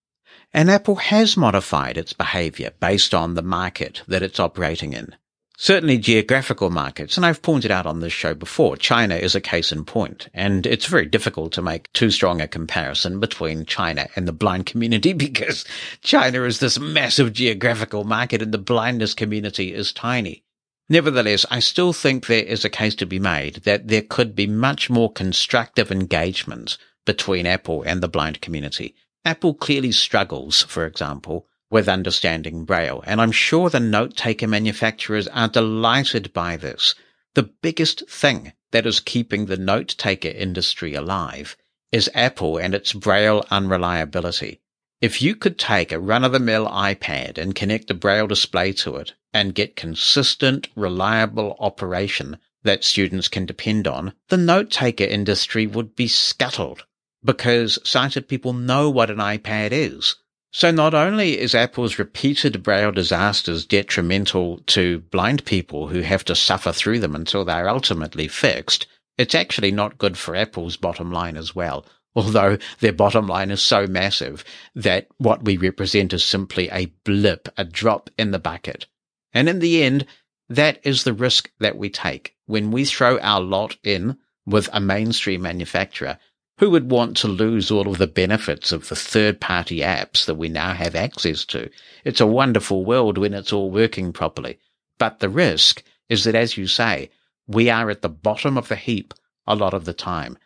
And Apple has modified its behavior based on the market that it's operating in. Certainly geographical markets, and I've pointed out on this show before, China is a case in point, and it's very difficult to make too strong a comparison between China and the blind community because China is this massive geographical market and the blindness community is tiny. Nevertheless, I still think there is a case to be made that there could be much more constructive engagement between Apple and the blind community. Apple clearly struggles, for example, with understanding Braille, and I'm sure the note-taker manufacturers are delighted by this. The biggest thing that is keeping the note-taker industry alive is Apple and its Braille unreliability. If you could take a run-of-the-mill iPad and connect a Braille display to it and get consistent, reliable operation that students can depend on, the note-taker industry would be scuttled, because sighted people know what an iPad is. So not only is Apple's repeated Braille disasters detrimental to blind people who have to suffer through them until they're ultimately fixed, it's actually not good for Apple's bottom line as well, although their bottom line is so massive that what we represent is simply a blip, a drop in the bucket. And in the end, that is the risk that we take when we throw our lot in with a mainstream manufacturer. Who would want to lose all of the benefits of the third-party apps that we now have access to? It's a wonderful world when it's all working properly. But the risk is that, as you say, we are at the bottom of the heap a lot of the time.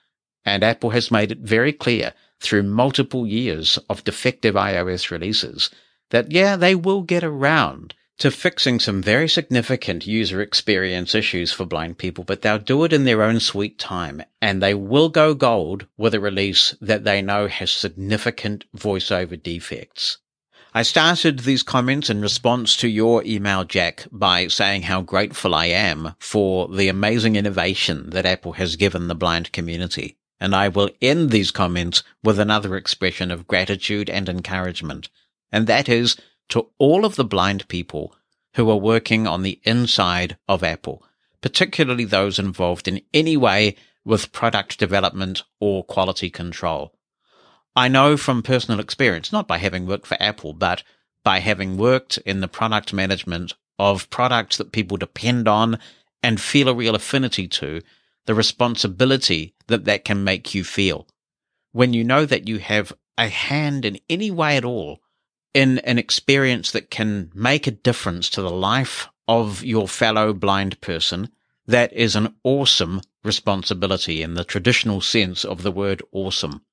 And Apple has made it very clear through multiple years of defective iOS releases that, yeah, they will get around to fixing some very significant user experience issues for blind people, but they'll do it in their own sweet time, and they will go gold with a release that they know has significant voiceover defects. I started these comments in response to your email, Jack, by saying how grateful I am for the amazing innovation that Apple has given the blind community, and I will end these comments with another expression of gratitude and encouragement, and that is to all of the blind people who are working on the inside of Apple, particularly those involved in any way with product development or quality control. I know from personal experience, not by having worked for Apple, but by having worked in the product management of products that people depend on and feel a real affinity to, the responsibility that can make you feel. When you know that you have a hand in any way at all in an experience that can make a difference to the life of your fellow blind person, that is an awesome responsibility in the traditional sense of the word awesome.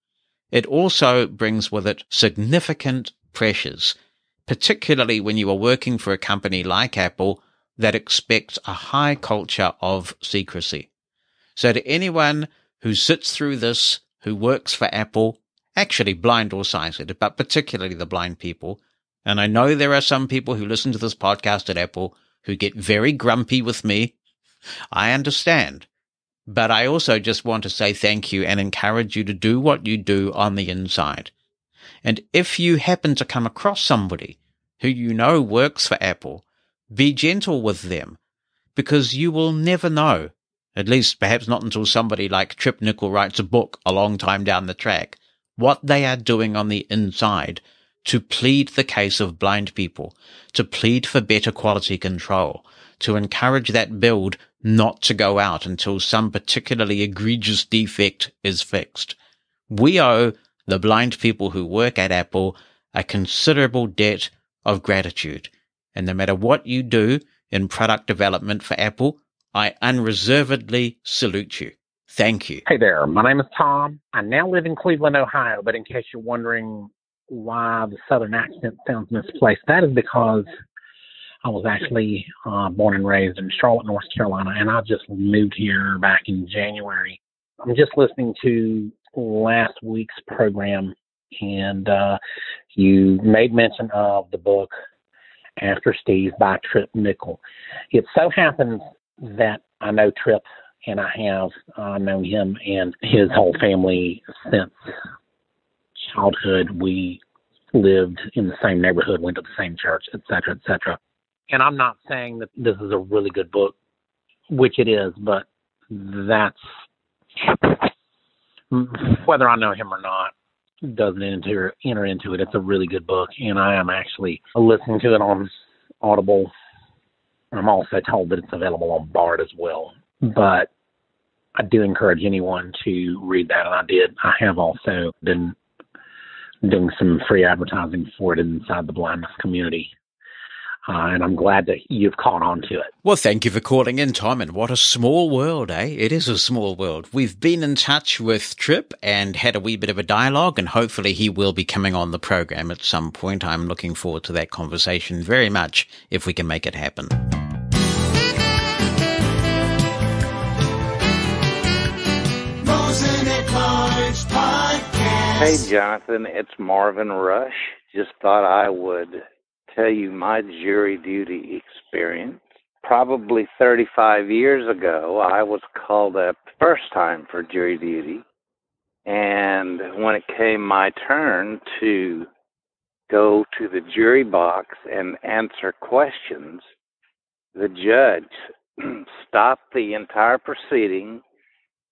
It also brings with it significant pressures, particularly when you are working for a company like Apple that expects a high culture of secrecy. So to anyone who sits through this, who works for Apple, actually blind or sighted, but particularly the blind people. And I know there are some people who listen to this podcast at Apple who get very grumpy with me. I understand. But I also just want to say thank you and encourage you to do what you do on the inside. And if you happen to come across somebody who you know works for Apple, be gentle with them, because you will never know, at least perhaps not until somebody like Tripp writes a book a long time down the track, what they are doing on the inside to plead the case of blind people, to plead for better quality control, to encourage that build not to go out until some particularly egregious defect is fixed. We owe the blind people who work at Apple a considerable debt of gratitude. And no matter what you do in product development for Apple, I unreservedly salute you. Thank you. Hey there, my name is Tom. I now live in Cleveland, Ohio, but in case you're wondering why the southern accent sounds misplaced, that is because I was actually born and raised in Charlotte, North Carolina, and I just moved here back in January. I'm just listening to last week's program, and you made mention of the book After Steve by Tripp Mickle. It so happens that I know Tripp, and I have known him and his whole family since childhood. We lived in the same neighborhood, went to the same church, et cetera, et cetera. And I'm not saying that this is a really good book, which it is, but that's whether I know him or not doesn't enter into it. It's a really good book, and I am actually listening to it on Audible. I'm also told that it's available on Bard as well. But I do encourage anyone to read that, and I did. I have also been doing some free advertising for it inside the blindness community. And I'm glad that you've caught on to it. Well, thank you for calling in, Tom. And what a small world, eh? It is a small world. We've been in touch with Tripp and had a wee bit of a dialogue, and hopefully he will be coming on the program at some point. I'm looking forward to that conversation very much, if we can make it happen. Mosen At Large Podcast. Hey, Jonathan, it's Marvin Rush. Just thought I would tell you my jury duty experience. Probably 35 years ago, I was called up first time for jury duty. And when it came my turn to go to the jury box and answer questions, the judge stopped the entire proceeding,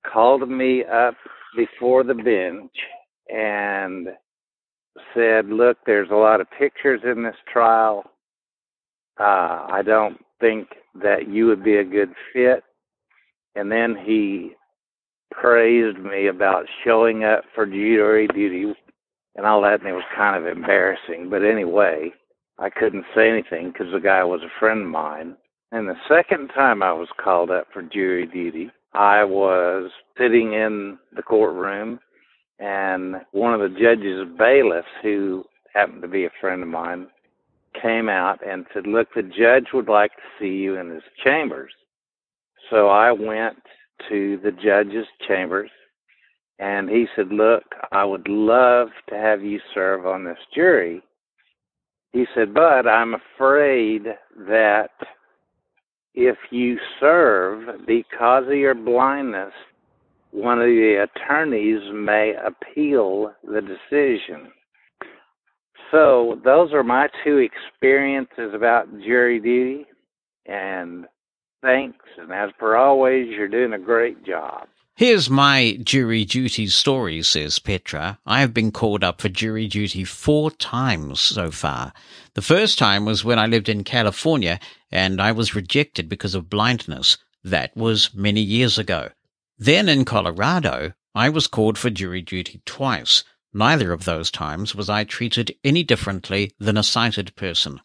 called me up before the bench, and said, look, there's a lot of pictures in this trial. I don't think that you would be a good fit. And then he praised me about showing up for jury duty and all that, and it was kind of embarrassing. But anyway, I couldn't say anything because the guy was a friend of mine. And the second time I was called up for jury duty, I was sitting in the courtroom, and one of the judge's bailiffs, who happened to be a friend of mine, came out and said, look, the judge would like to see you in his chambers. So I went to the judge's chambers, and he said, look, I would love to have you serve on this jury. He said, but I'm afraid that if you serve because of your blindness, one of the attorneys may appeal the decision. So those are my two experiences about jury duty, and thanks. And as per always, you're doing a great job. Here's my jury duty story, says Petra. I have been called up for jury duty 4 times so far. The first time was when I lived in California, and I was rejected because of blindness. That was many years ago. Then in Colorado, I was called for jury duty twice. Neither of those times was I treated any differently than a sighted person.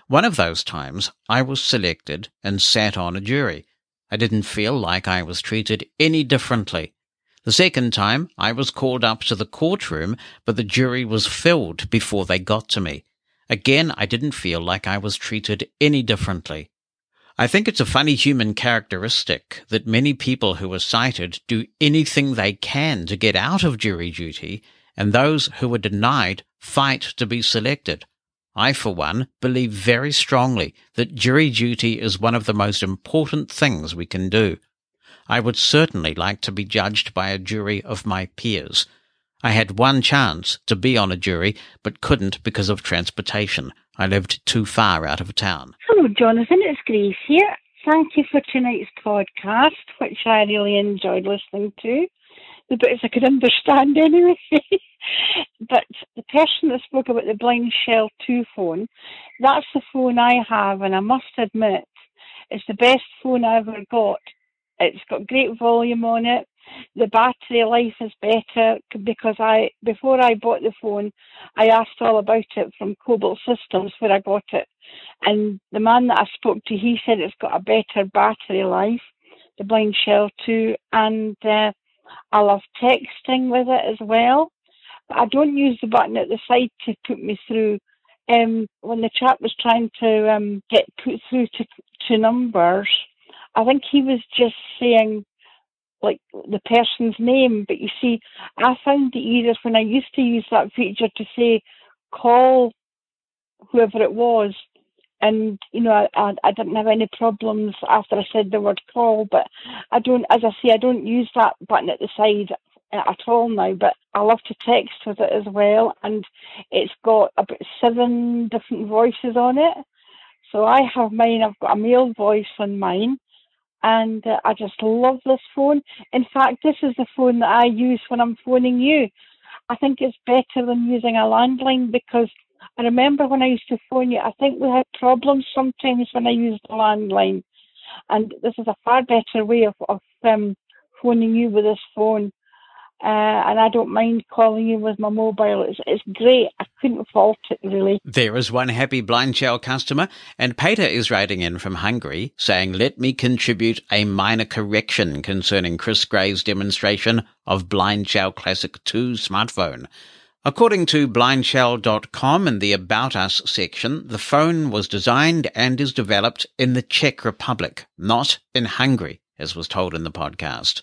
One of those times, I was selected and sat on a jury. I didn't feel like I was treated any differently. The second time, I was called up to the courtroom, but the jury was filled before they got to me. Again, I didn't feel like I was treated any differently. I think it's a funny human characteristic that many people who are sighted do anything they can to get out of jury duty, and those who are denied fight to be selected. I, for one, believe very strongly that jury duty is one of the most important things we can do. I would certainly like to be judged by a jury of my peers. I had one chance to be on a jury, but couldn't because of transportation. I lived too far out of town. Hello, Jonathan. It's Grace here. Thank you for tonight's podcast, which I really enjoyed listening to. the bits I could understand anyway. But the person that spoke about the BlindShell 2 phone, that's the phone I have, and I must admit, it's the best phone I ever got. It's got great volume on it. The battery life is better because before I bought the phone, I asked all about it from Cobalt Systems where I got it. And the man that I spoke to, he said it's got a better battery life, the BlindShell 2, and I love texting with it as well. But I don't use the button at the side to put me through. When the chap was trying to get put through to numbers, I think he was just saying like the person's name. But you see, I found it easier when I used to use that feature to say call whoever it was. And, you know, I didn't have any problems after I said the word call. But I don't use that button at the side at all now. But I love to text with it as well. And it's got about 7 different voices on it. So I have mine. I've got a male voice on mine. And I just love this phone. In fact, this is the phone that I use when I'm phoning you. I think it's better than using a landline because I remember when I used to phone you, I think we had problems sometimes when I used the landline. And this is a far better way of phoning you with this phone. And I don't mind calling you with my mobile. It's great. I couldn't fault it, really. There is one happy BlindShell customer, and Peter is writing in from Hungary saying, let me contribute a minor correction concerning Chris Gray's demonstration of BlindshellClassic 2 smartphone. According to blindshell.com in the About Us section, the phone was designed and is developed in the Czech Republic, not in Hungary, as was told in the podcast.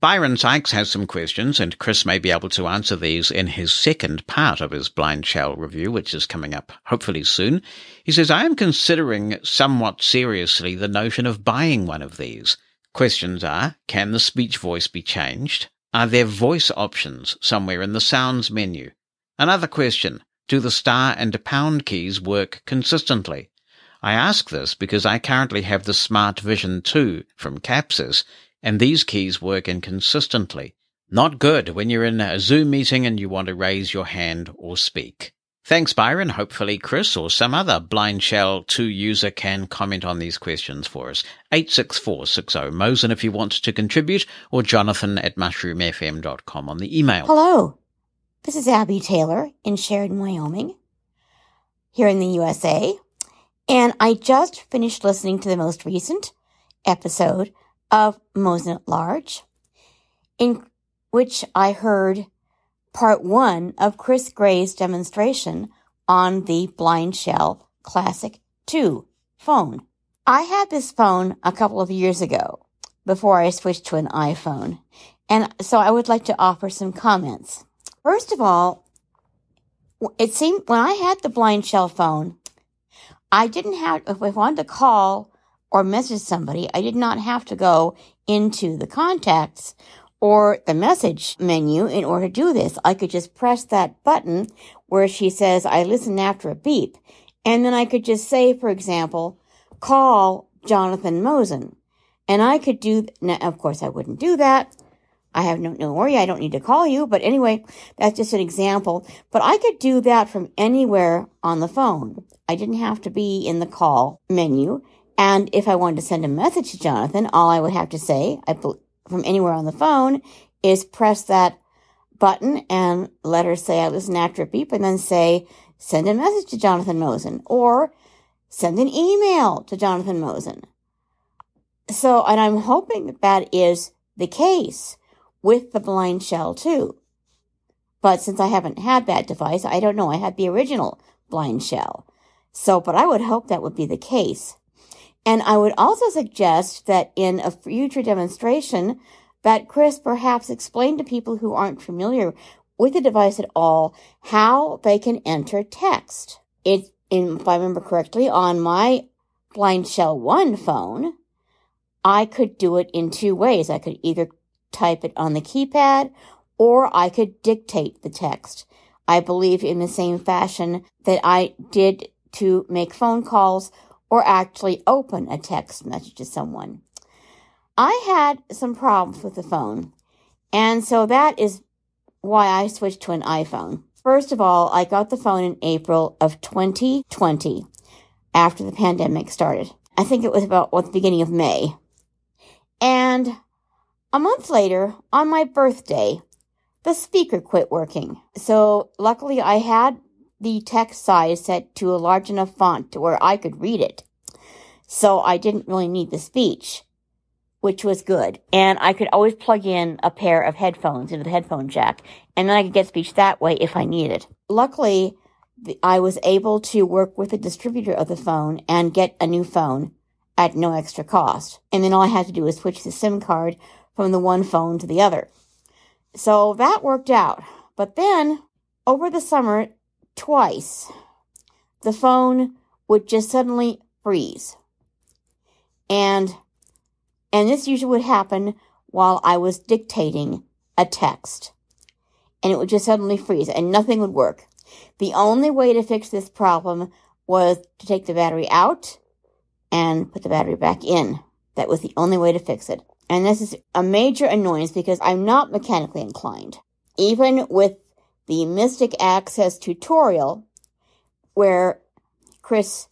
Byron Sykes has some questions, and Chris may be able to answer these in his second part of his BlindShell review, which is coming up hopefully soon. He says, I am considering somewhat seriously the notion of buying one of these. Questions are, can the speech voice be changed? Are there voice options somewhere in the sounds menu? Another question, do the star and pound keys work consistently? I ask this because I currently have the Smart Vision 2 from Capsys, and these keys work inconsistently. Not good when you're in a Zoom meeting and you want to raise your hand or speak. Thanks, Byron. Hopefully Chris or some other BlindShell 2 user can comment on these questions for us. 86460 Mosen if you want to contribute, or jonathan@mushroomfm.com on the email. Hello, this is Abby Taylor in Sheridan, Wyoming, here in the USA, and I just finished listening to the most recent episode of Mosen At Large, in which I heard part 1 of Chris Gray's demonstration on the BlindshellClassic 2 phone. I had this phone a couple of years ago before I switched to an iPhone, and so I would like to offer some comments. First of all, it seemed when I had the BlindShell phone, I didn't have, if I wanted to call or message somebody, I did not have to go into the contacts or the message menu in order to do this. I could just press that button where she says, I listen after a beep. And then I could just say, for example, call Jonathan Mosen. And I could do, now, of course, I wouldn't do that. I have no worry, I don't need to call you. But anyway, that's just an example. But I could do that from anywhere on the phone. I didn't have to be in the call menu. And if I wanted to send a message to Jonathan, all I would have to say, from anywhere on the phone, is press that button and let her say, I listen after a beep, and then say, send a message to Jonathan Mosen, or send an email to Jonathan Mosen. So, and I'm hoping that is the case with the BlindShell 2. But since I haven't had that device, I don't know. I had the original BlindShell. So, but I would hope that would be the case. And I would also suggest that in a future demonstration that Chris perhaps explain to people who aren't familiar with the device at all how they can if I remember correctly, on my BlindShell 1 phone, I could do it in 2 ways. I could either type it on the keypad or I could dictate the text. I believe in the same fashion that I did to make phone calls or actually open a text message to someone. I had some problems with the phone, And so that is why I switched to an iPhone. First of all, I got the phone in April of 2020, after the pandemic started. I think it was about the beginning of May. And a month later, on my birthday, the speaker quit working. So luckily I had the text size set to a large enough font to where I could read it. So I didn't really need the speech, which was good. And I could always plug in a pair of headphones into the headphone jack, and then I could get speech that way if I needed. Luckily, I was able to work with the distributor of the phone and get a new phone at no extra cost. And then all I had to do was switch the SIM card from the one phone to the other. So that worked out. But then, over the summer, twice, the phone would just suddenly freeze. And this usually would happen while I was dictating a text. And it would just suddenly freeze and nothing would work. The only way to fix this problem was to take the battery out and put the battery back in. That was the only way to fix it. And this is a major annoyance because I'm not mechanically inclined. Even with the Mystic Access tutorial, where Chris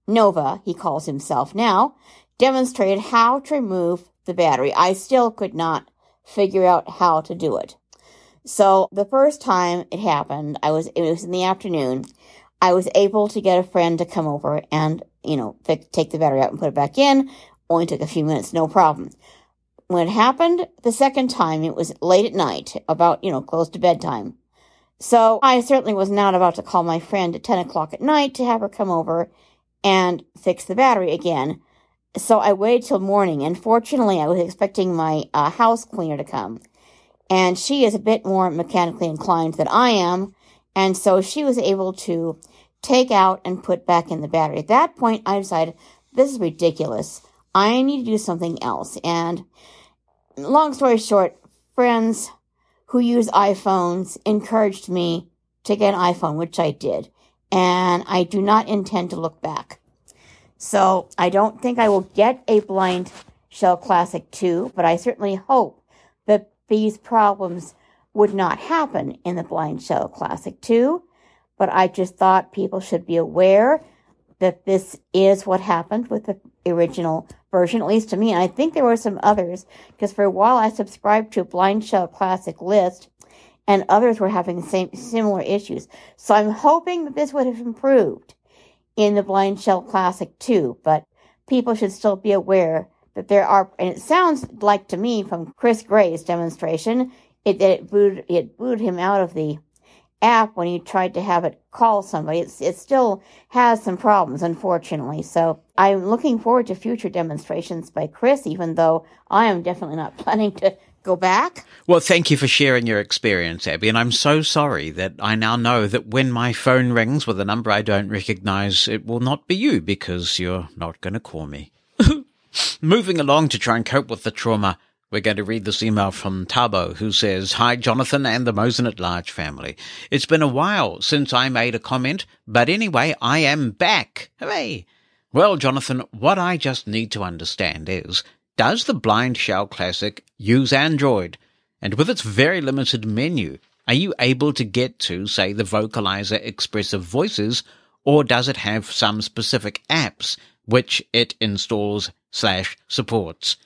Nova, he calls himself now, demonstrated how to remove the battery, I still could not figure out how to do it. So the first time it happened, it was in the afternoon. I was able to get a friend to come over and, take the battery out and put it back in. Only took a few minutes, no problem. When it happened the second time, it was late at night, about, close to bedtime. So I certainly was not about to call my friend at 10 o'clock at night to have her come over and fix the battery again. So I waited till morning, and fortunately I was expecting my house cleaner to come. And she is a bit more mechanically inclined than I am, and so she was able to take out and put back in the battery. At that point, I decided, this is ridiculous. I need to do something else. And long story short, friends who use iPhones encouraged me to get an iPhone, which I did. And I do not intend to look back. So I don't think I will get a BlindshellClassic 2, but I certainly hope that these problems would not happen in the BlindshellClassic 2. But I just thought people should be aware that this is what happened with the original version, at least to me. And I think there were some others, because for a while I subscribed to a BlindshellClassic list, and others were having the similar issues. So I'm hoping that this would have improved in the BlindshellClassic 2, but people should still be aware that there are, and it sounds like to me from Chris Gray's demonstration, it booted him out of the app when he tried to have it call somebody. It still has some problems, unfortunately. So I'm looking forward to future demonstrations by Chris, even though I am definitely not planning to go back. Well, thank you for sharing your experience, Abby, and I'm so sorry that I now know that when my phone rings with a number I don't recognize, it will not be you because you're not going to call me. Moving along to try and cope with the trauma, we're going to read this email from Tabo, who says, "Hi, Jonathan and the Mosen At Large family. It's been a while since I made a comment, but anyway, I am back. Hooray! Well, Jonathan, what I just need to understand is, does the BlindshellClassic use Android? And with its very limited menu, are you able to get to, say, the Vocalizer Expressive Voices, or does it have some specific apps which it installs/supports?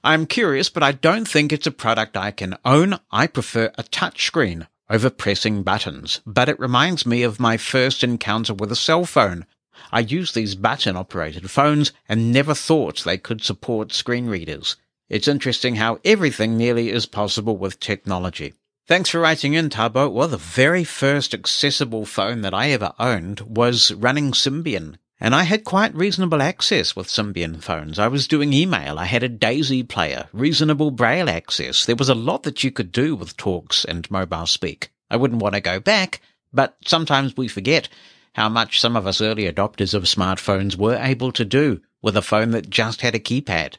I'm curious, but I don't think it's a product I can own. I prefer a touchscreen over pressing buttons, but it reminds me of my first encounter with a cell phone. I used these button-operated phones and never thought they could support screen readers. It's interesting how everything nearly is possible with technology." Thanks for writing in, Tabo. Well, the very first accessible phone that I ever owned was running Symbian, and I had quite reasonable access with Symbian phones. I was doing email, I had a Daisy player, reasonable Braille access. There was a lot that you could do with Talks and Mobile Speak. I wouldn't want to go back, but sometimes we forget how much some of us early adopters of smartphones were able to do with a phone that just had a keypad.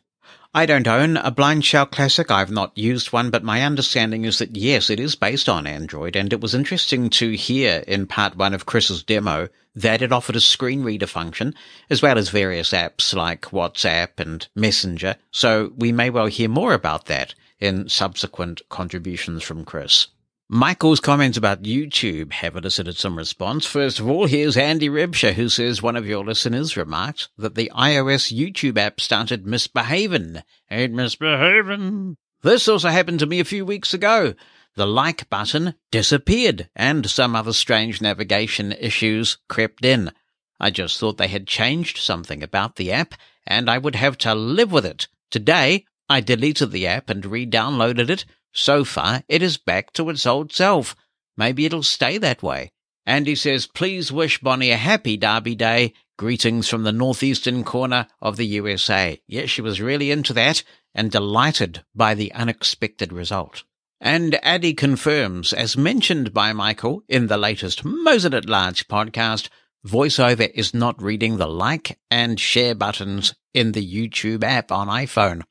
I don't own a BlindshellClassic. I've not used one, but my understanding is that, yes, it is based on Android, and it was interesting to hear in part one of Chris's demo that it offered a screen reader function, as well as various apps like WhatsApp and Messenger, so we may well hear more about that in subsequent contributions from Chris. Michael's comments about YouTube have elicited some response. First of all, here's Andy Rebsher, who says one of your listeners remarked that the iOS YouTube app started misbehaving. Ain't misbehaving. This also happened to me a few weeks ago. The like button disappeared, and some other strange navigation issues crept in. I just thought they had changed something about the app, and I would have to live with it. Today, I deleted the app and re-downloaded it. So far, it is back to its old self. Maybe it'll stay that way. Andy says, please wish Bonnie a happy Derby Day. Greetings from the northeastern corner of the USA. Yes, she was really into that and delighted by the unexpected result. And Addy confirms, as mentioned by Michael in the latest Mosen At Large podcast, VoiceOver is not reading the like and share buttons in the YouTube app on iPhone.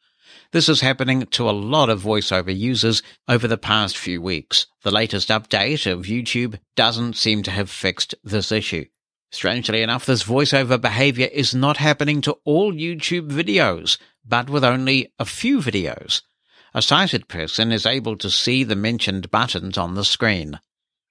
This is happening to a lot of VoiceOver users over the past few weeks. The latest update of YouTube doesn't seem to have fixed this issue. Strangely enough, this VoiceOver behavior is not happening to all YouTube videos, but with only a few videos. A sighted person is able to see the mentioned buttons on the screen.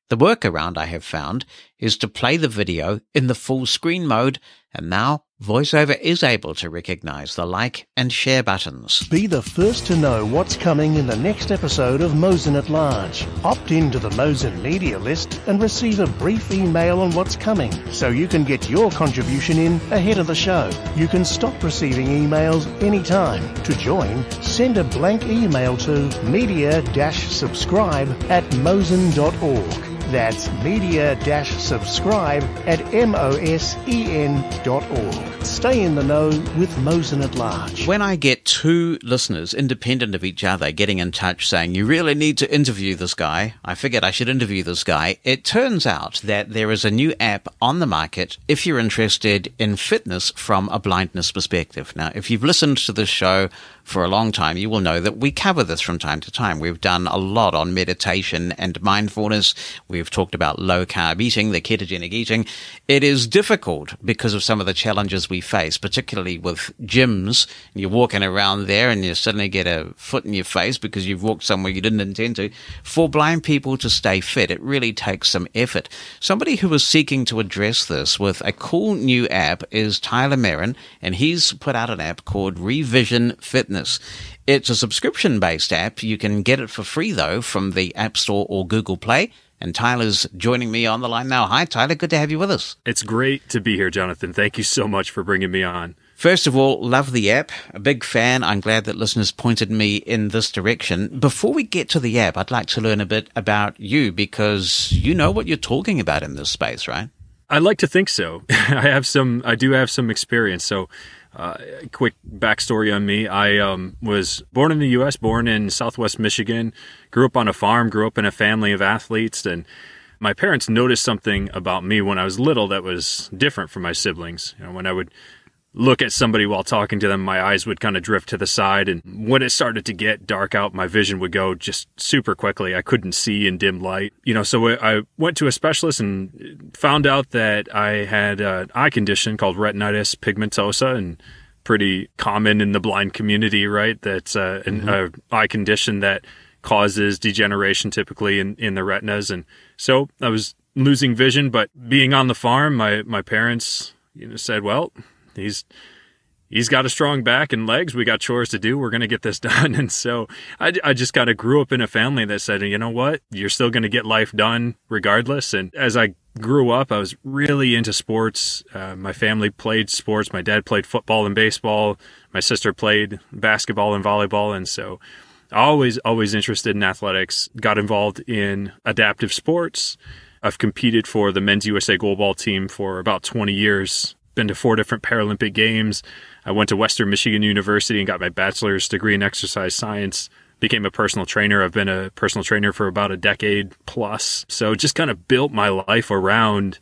The workaround I have found is to play the video in the full screen mode, and now VoiceOver is able to recognize the like and share buttons. Be the first to know what's coming in the next episode of Mosen At Large. Opt into the Mosen media list and receive a brief email on what's coming, so you can get your contribution in ahead of the show. You can stop receiving emails anytime. To join, send a blank email to media-subscribe@mosen.org. That's media-subscribe@mosen.org. Stay in the know with Mosen At Large. When I get two listeners independent of each other getting in touch saying, you really need to interview this guy, I figured I should interview this guy. It turns out that there is a new app on the market if you're interested in fitness from a blindness perspective. Now, if you've listened to this show for a long time, you will know that we cover this from time to time. We've done a lot on meditation and mindfulness. We've talked about low-carb eating, the ketogenic eating. It is difficult because of some of the challenges we face, particularly with gyms. You're walking around there and you suddenly get a foot in your face because you've walked somewhere you didn't intend to. For blind people to stay fit, it really takes some effort. Somebody who is seeking to address this with a cool new app is Tyler Merren, and he's put out an app called ReVision Fitness. It's a subscription-based app. You can get it for free, though, from the App Store or Google Play. And Tyler's joining me on the line now. Hi, Tyler. Good to have you with us. It's great to be here, Jonathan. Thank you so much for bringing me on. First of all, love the app. A big fan. I'm glad that listeners pointed me in this direction. Before we get to the app, I'd like to learn a bit about you because you know what you're talking about in this space, right? I like to think so. I do have some experience. So, quick backstory on me. I was born in the U.S., born in Southwest Michigan, grew up on a farm, grew up in a family of athletes, and my parents noticed something about me when I was little that was different from my siblings. You know, when I would look at somebody while talking to them, my eyes would kind of drift to the side, and when it started to get dark out, my vision would go just super quickly. I couldn't see in dim light. So I went to a specialist and found out that I had an eye condition called retinitis pigmentosa, and pretty common in the blind community, right? That's an eye condition that causes degeneration typically in the retinas. And so I was losing vision, but being on the farm, my parents said, well, he's got a strong back and legs. We got chores to do. We're going to get this done. And so I just kind of grew up in a family that said, you know what, you're still going to get life done regardless. And as I grew up, I was really into sports. My family played sports. My dad played football and baseball. My sister played basketball and volleyball. And so always interested in athletics, got involved in adaptive sports. I've competed for the men's USA goalball team for about 20 years. Been to 4 different Paralympic Games. I went to Western Michigan University and got my bachelor's degree in exercise science. Became a personal trainer. I've been a personal trainer for about a decade plus. So just kind of built my life around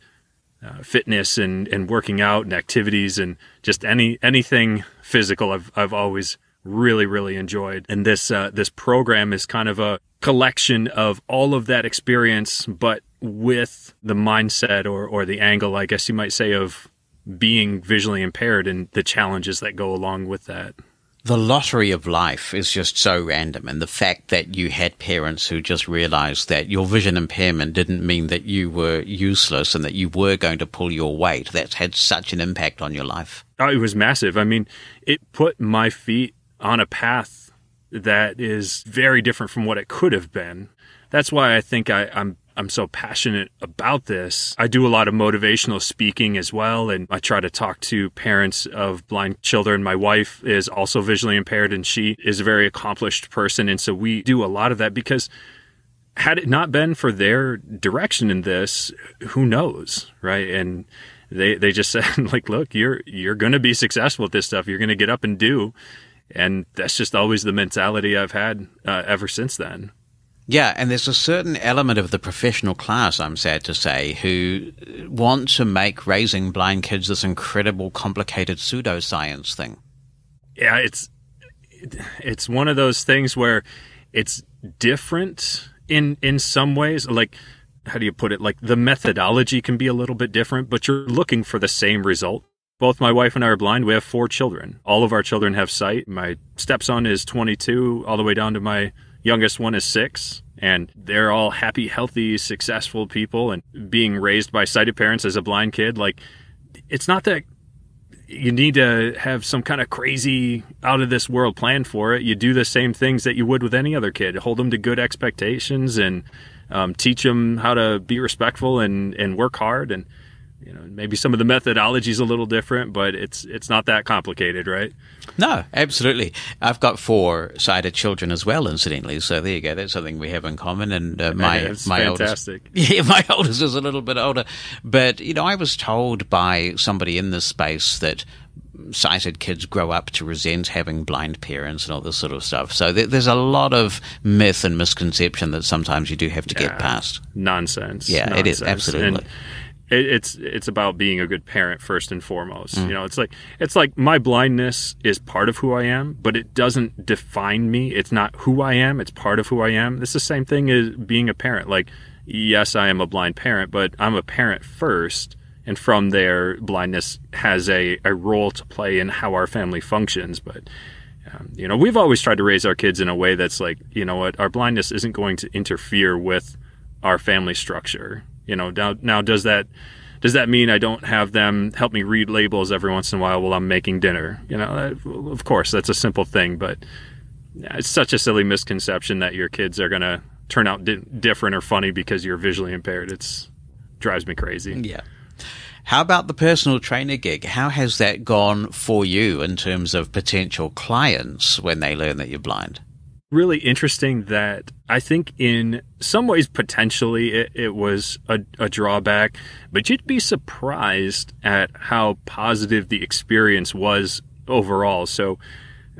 fitness and working out and activities and just anything physical. I've always really, really enjoyed. And this program is kind of a collection of all of that experience, but with the mindset or the angle, I guess you might say, of being visually impaired and the challenges that go along with that. The lottery of life is just so random, and the fact that you had parents who just realized that your vision impairment didn't mean that you were useless and that you were going to pull your weight, that's had such an impact on your life. Oh, it was massive. I mean, it put my feet on a path that is very different from what it could have been. That's why I think I'm so passionate about this. I do a lot of motivational speaking as well, and I try to talk to parents of blind children. My wife is also visually impaired, and she is a very accomplished person, and so we do a lot of that because had it not been for their direction in this, who knows, right? And they just said, like, look, you're going to be successful at this stuff. You're going to get up and do, and that's just always the mentality I've had ever since then. Yeah, and there's a certain element of the professional class, I'm sad to say, who want to make raising blind kids this incredible, complicated pseudoscience thing. Yeah, it's one of those things where it's different in some ways. Like, how do you put it? Like, the methodology can be a little bit different, but you're looking for the same result. Both my wife and I are blind. We have 4 children. All of our children have sight. My stepson is 22, all the way down to my youngest one is 6, and they're all happy, healthy, successful people. And being raised by sighted parents as a blind kid, like, it's not that you need to have some kind of crazy out of this world plan for it. You do the same things that you would with any other kid. Hold them to good expectations and teach them how to be respectful and work hard. And maybe some of the methodology is a little different, but it's not that complicated, right? No, absolutely. I've got 4 sighted children as well, incidentally. So there you go. That's something we have in common. And my fantastic. My oldest is a little bit older. But I was told by somebody in this space that sighted kids grow up to resent having blind parents and all this sort of stuff. So there's a lot of myth and misconception that sometimes you do have to get past. Nonsense. Yeah, Nonsense. It is absolutely. And it's about being a good parent first and foremost. It's like my blindness is part of who I am, but it doesn't define me. It's not who I am. It's part of who I am. It's the same thing as being a parent. Like, yes, I am a blind parent, but I'm a parent first. And from there, blindness has a role to play in how our family functions. But, we've always tried to raise our kids in a way that's like, our blindness isn't going to interfere with our family structure. Now does that mean I don't have them help me read labels every once in a while I'm making dinner? Of course, that's a simple thing, but it's such a silly misconception that your kids are going to turn out different or funny because you're visually impaired. It drives me crazy. Yeah. How about the personal trainer gig? How has that gone for you in terms of potential clients when they learn that you're blind? Really interesting that I think in some ways potentially it was a drawback, but you'd be surprised at how positive the experience was overall. So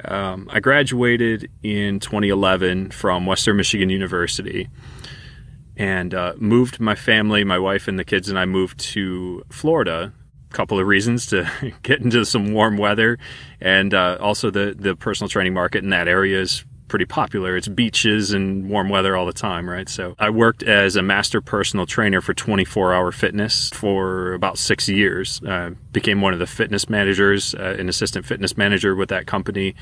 I graduated in 2011 from Western Michigan University and moved my family, my wife and the kids and I moved to Florida. A couple of reasons: to get into some warm weather, and also the personal training market in that area is pretty popular. It's beaches and warm weather all the time, right? So I worked as a master personal trainer for 24-Hour Fitness for about 6 years. Became one of the fitness managers, an assistant fitness manager with that company.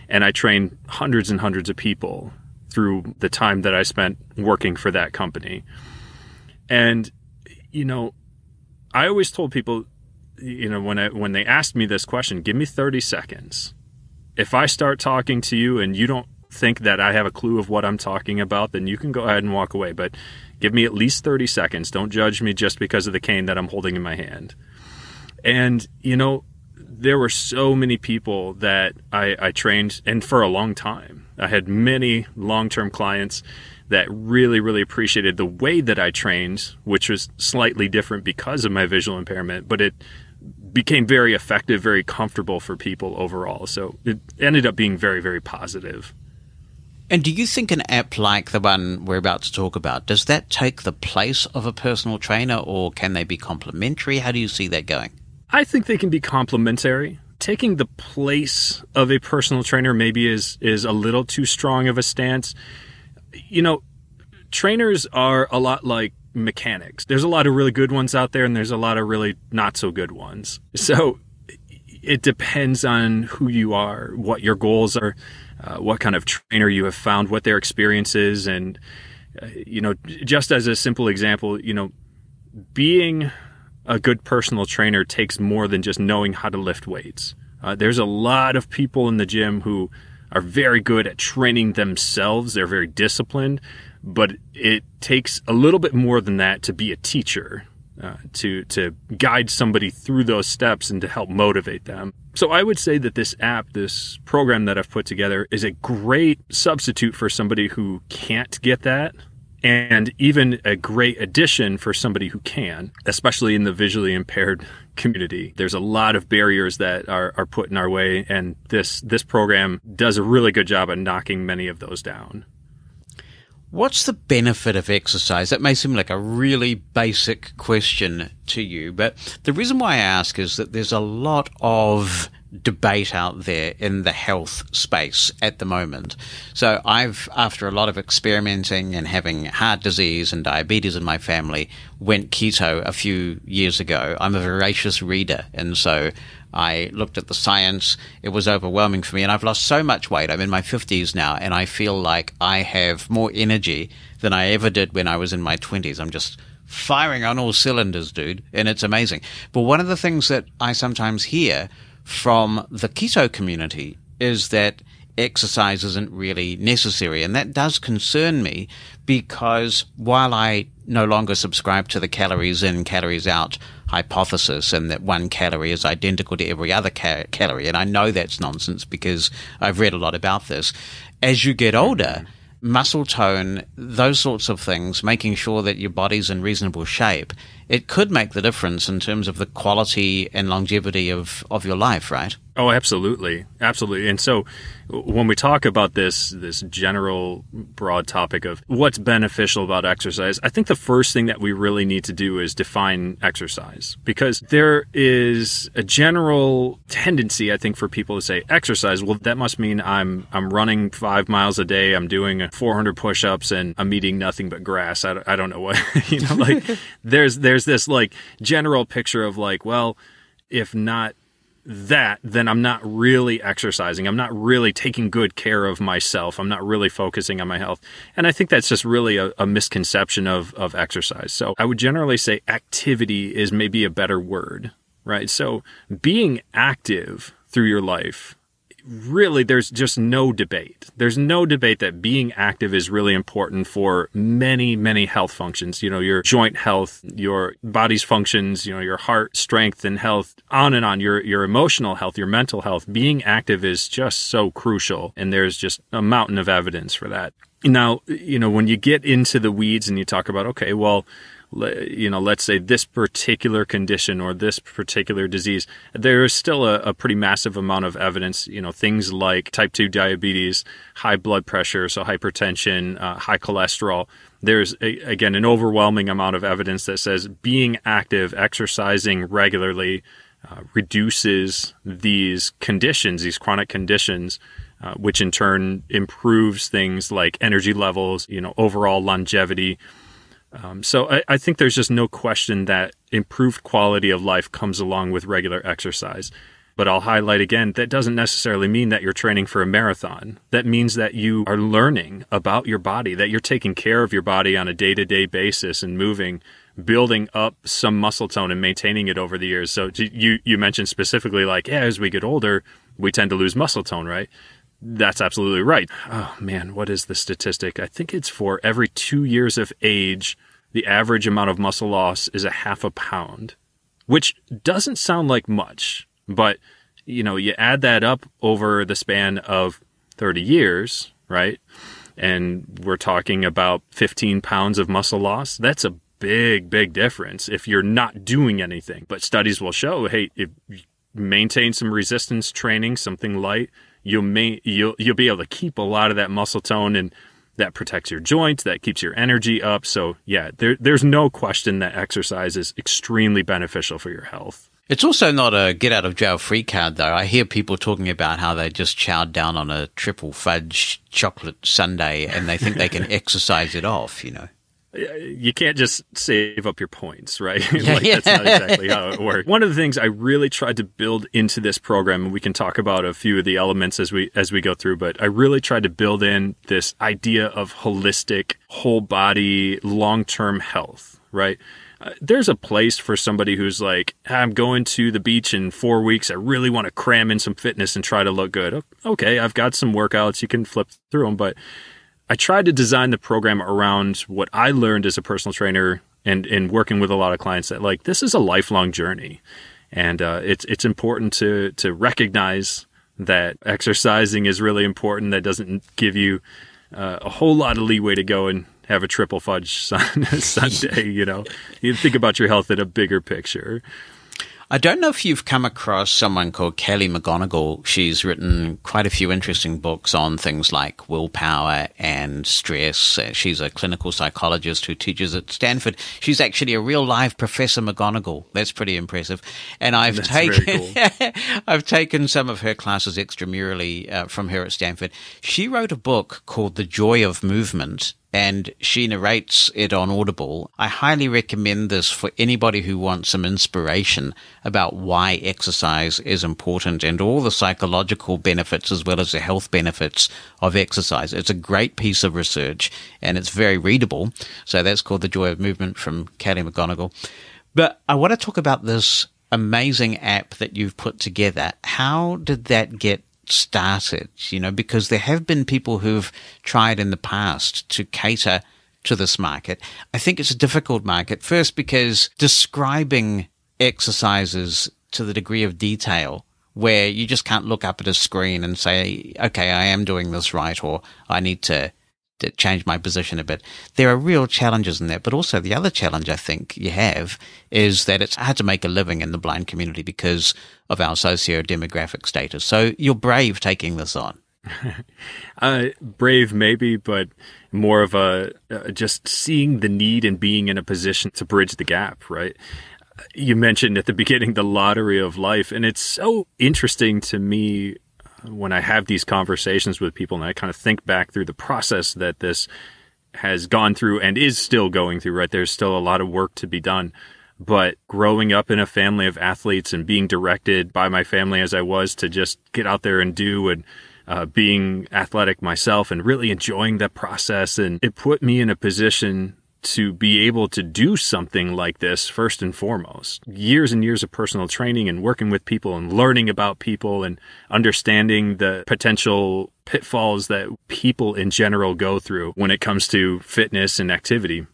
And I trained hundreds and hundreds of people through the time that I spent working for that company. And, I always told people, when they asked me this question, give me 30 seconds. If I start talking to you and you don't think that I have a clue of what I'm talking about, then you can go ahead and walk away. But give me at least 30 seconds. Don't judge me just because of the cane that I'm holding in my hand. And, there were so many people that I trained, and for a long time. I had many long-term clients that really, really appreciated the way that I trained, which was slightly different because of my visual impairment, but it became very effective, very comfortable for people overall. So it ended up being very, very positive. And do you think an app like the one we're about to talk about, does that take the place of a personal trainer, or can they be complementary? How do you see that going? I think they can be complementary taking the place of a personal trainer maybe is a little too strong of a stance. Trainers are a lot like mechanics. There's a lot of really good ones out there, and there's a lot of really not so good ones. So it depends on who you are, what your goals are, what kind of trainer you have found, what their experience is. And, just as a simple example, being a good personal trainer takes more than just knowing how to lift weights. There's a lot of people in the gym who are very good at training themselves. They're very disciplined, but it takes a little bit more than that to be a teacher, to guide somebody through those steps and to help motivate them. So I would say that this app, this program that I've put together, is a great substitute for somebody who can't get that, and even a great addition for somebody who can, especially in the visually impaired community. There's a lot of barriers that are put in our way, and this program does a really good job at knocking many of those down. What's the benefit of exercise? That may seem like a really basic question to you, but the reason why I ask is that there's a lot of debate out there in the health space at the moment. So I've, after a lot of experimenting and having heart disease and diabetes in my family, went keto a few years ago. I'm a voracious reader, and so I looked at the science. It was overwhelming for me, and I've lost so much weight. I'm in my 50s now, and I feel like I have more energy than I ever did when I was in my 20s. I'm just firing on all cylinders, dude, and it's amazing. But one of the things that I sometimes hear from the keto community is that exercise isn't really necessary, and that does concern me, because while I no longer subscribe to the calories in, calories out hypothesis, and that 1 calorie is identical to every other calorie, and I know that's nonsense because I've read a lot about this, as you get older, muscle tone, those sorts of things, making sure that your body's in reasonable shape, it could make the difference in terms of the quality and longevity of your life, right? Oh, absolutely. Absolutely. And so when we talk about this general broad topic of what's beneficial about exercise, I think the first thing that we really need to do is define exercise, because there is a general tendency, I think, for people to say exercise. Well, that must mean I'm running 5 miles a day. I'm doing 400 push-ups and I'm eating nothing but grass. I don't know what, there's this like general picture of like, well, if not that, then I'm not really exercising. I'm not really taking good care of myself. I'm not really focusing on my health. And I think that's just really a misconception of exercise. So I would generally say activity is maybe a better word, right? So being active through your life, really, there's just no debate. There's no debate that being active is really important for many, many health functions. Your joint health, your body's functions, your heart strength and health, on and on, your emotional health, your mental health. Being active is just so crucial, and there's just a mountain of evidence for that. Now, when you get into the weeds and you talk about, okay, well, let's say this particular condition or this particular disease, there is still a pretty massive amount of evidence, things like type 2 diabetes, high blood pressure, so hypertension, high cholesterol. There's, again, an overwhelming amount of evidence that says being active, exercising regularly, reduces these conditions, these chronic conditions, which in turn improves things like energy levels, overall longevity. So I think there's just no question that improved quality of life comes along with regular exercise. But I'll highlight again, that doesn't necessarily mean that you're training for a marathon. That means that you are learning about your body, that you're taking care of your body on a day-to-day basis and moving, building up some muscle tone and maintaining it over the years. So you mentioned specifically like, as we get older, we tend to lose muscle tone, right? That's absolutely right. Oh man, what is the statistic? I think it's for every 2 years of age, the average amount of muscle loss is 0.5 pound, which doesn't sound like much, but you add that up over the span of 30 years, right? And we're talking about 15 pounds of muscle loss. That's a big, big difference if you're not doing anything. But studies will show, hey, if you maintain some resistance training, something light, you'll be able to keep a lot of that muscle tone, and that protects your joints, that keeps your energy up. So yeah, there's no question that exercise is extremely beneficial for your health. It's also not a get-out-of-jail-free card, though. I hear people talking about how they just chowed down on a triple fudge chocolate sundae and they think they can exercise it off, you know. You can't just save up your points, right? That's not exactly how it works. One of the things I really tried to build into this program, and we can talk about a few of the elements as we go through, but I really tried to build in this idea of holistic, whole body, long-term health, right? There's a place for somebody who's like, I'm going to the beach in 4 weeks. I really want to cram in some fitness and try to look good. Okay, I've got some workouts. You can flip through them, but I tried to design the program around what I learned as a personal trainer and working with a lot of clients that like, this is a lifelong journey. And it's important to recognize that exercising is really important. That doesn't give you a whole lot of leeway to go and have a triple fudge sundae, you know. You think about your health in a bigger picture. I don't know if you've come across someone called Kelly Mcgonagall. She's written quite a few interesting books on things like willpower and stress. She's a clinical psychologist who teaches at Stanford. She's actually a real live Professor Mcgonagall. That's pretty impressive. And I've taken some of her classes extramurally from her at Stanford. She wrote a book called The Joy of Movement, and she narrates it on Audible. I highly recommend this for anybody who wants some inspiration about why exercise is important and all the psychological benefits as well as the health benefits of exercise. It's a great piece of research and it's very readable. So that's called The Joy of Movement from Kelly Mcgonagall. But I want to talk about this amazing app that you've put together. How did that get started? You know, because there have been people who've tried in the past to cater to this market. I think it's a difficult market. First, because describing exercises to the degree of detail where you just can't look up at a screen and say, okay, I am doing this right, or I need to change my position a bit. There are real challenges in that. But also the other challenge I think you have is that it's hard to make a living in the blind community because of our socio-demographic status. So you're brave taking this on. Brave maybe, but more of a just seeing the need and being in a position to bridge the gap, right? You mentioned at the beginning the lottery of life, and it's so interesting to me when I have these conversations with people and I kind of think back through the process that this has gone through and is still going through, right? There's still a lot of work to be done. But growing up in a family of athletes and being directed by my family as I was to just get out there and do, and being athletic myself and really enjoying that process, and it put me in a position to be able to do something like this first and foremost. Years and years of personal training and working with people and learning about people and understanding the potential pitfalls that people in general go through when it comes to fitness and activity.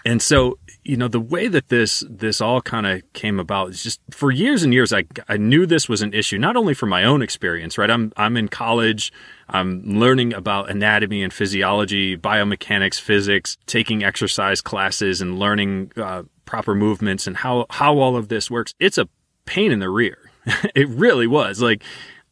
And so, you know, the way that this all kind of came about is just for years and years, I knew this was an issue, not only from my own experience, right? I'm in college, I'm learning about anatomy and physiology, biomechanics, physics, taking exercise classes and learning proper movements and how all of this works. It's a pain in the rear. It really was. Like,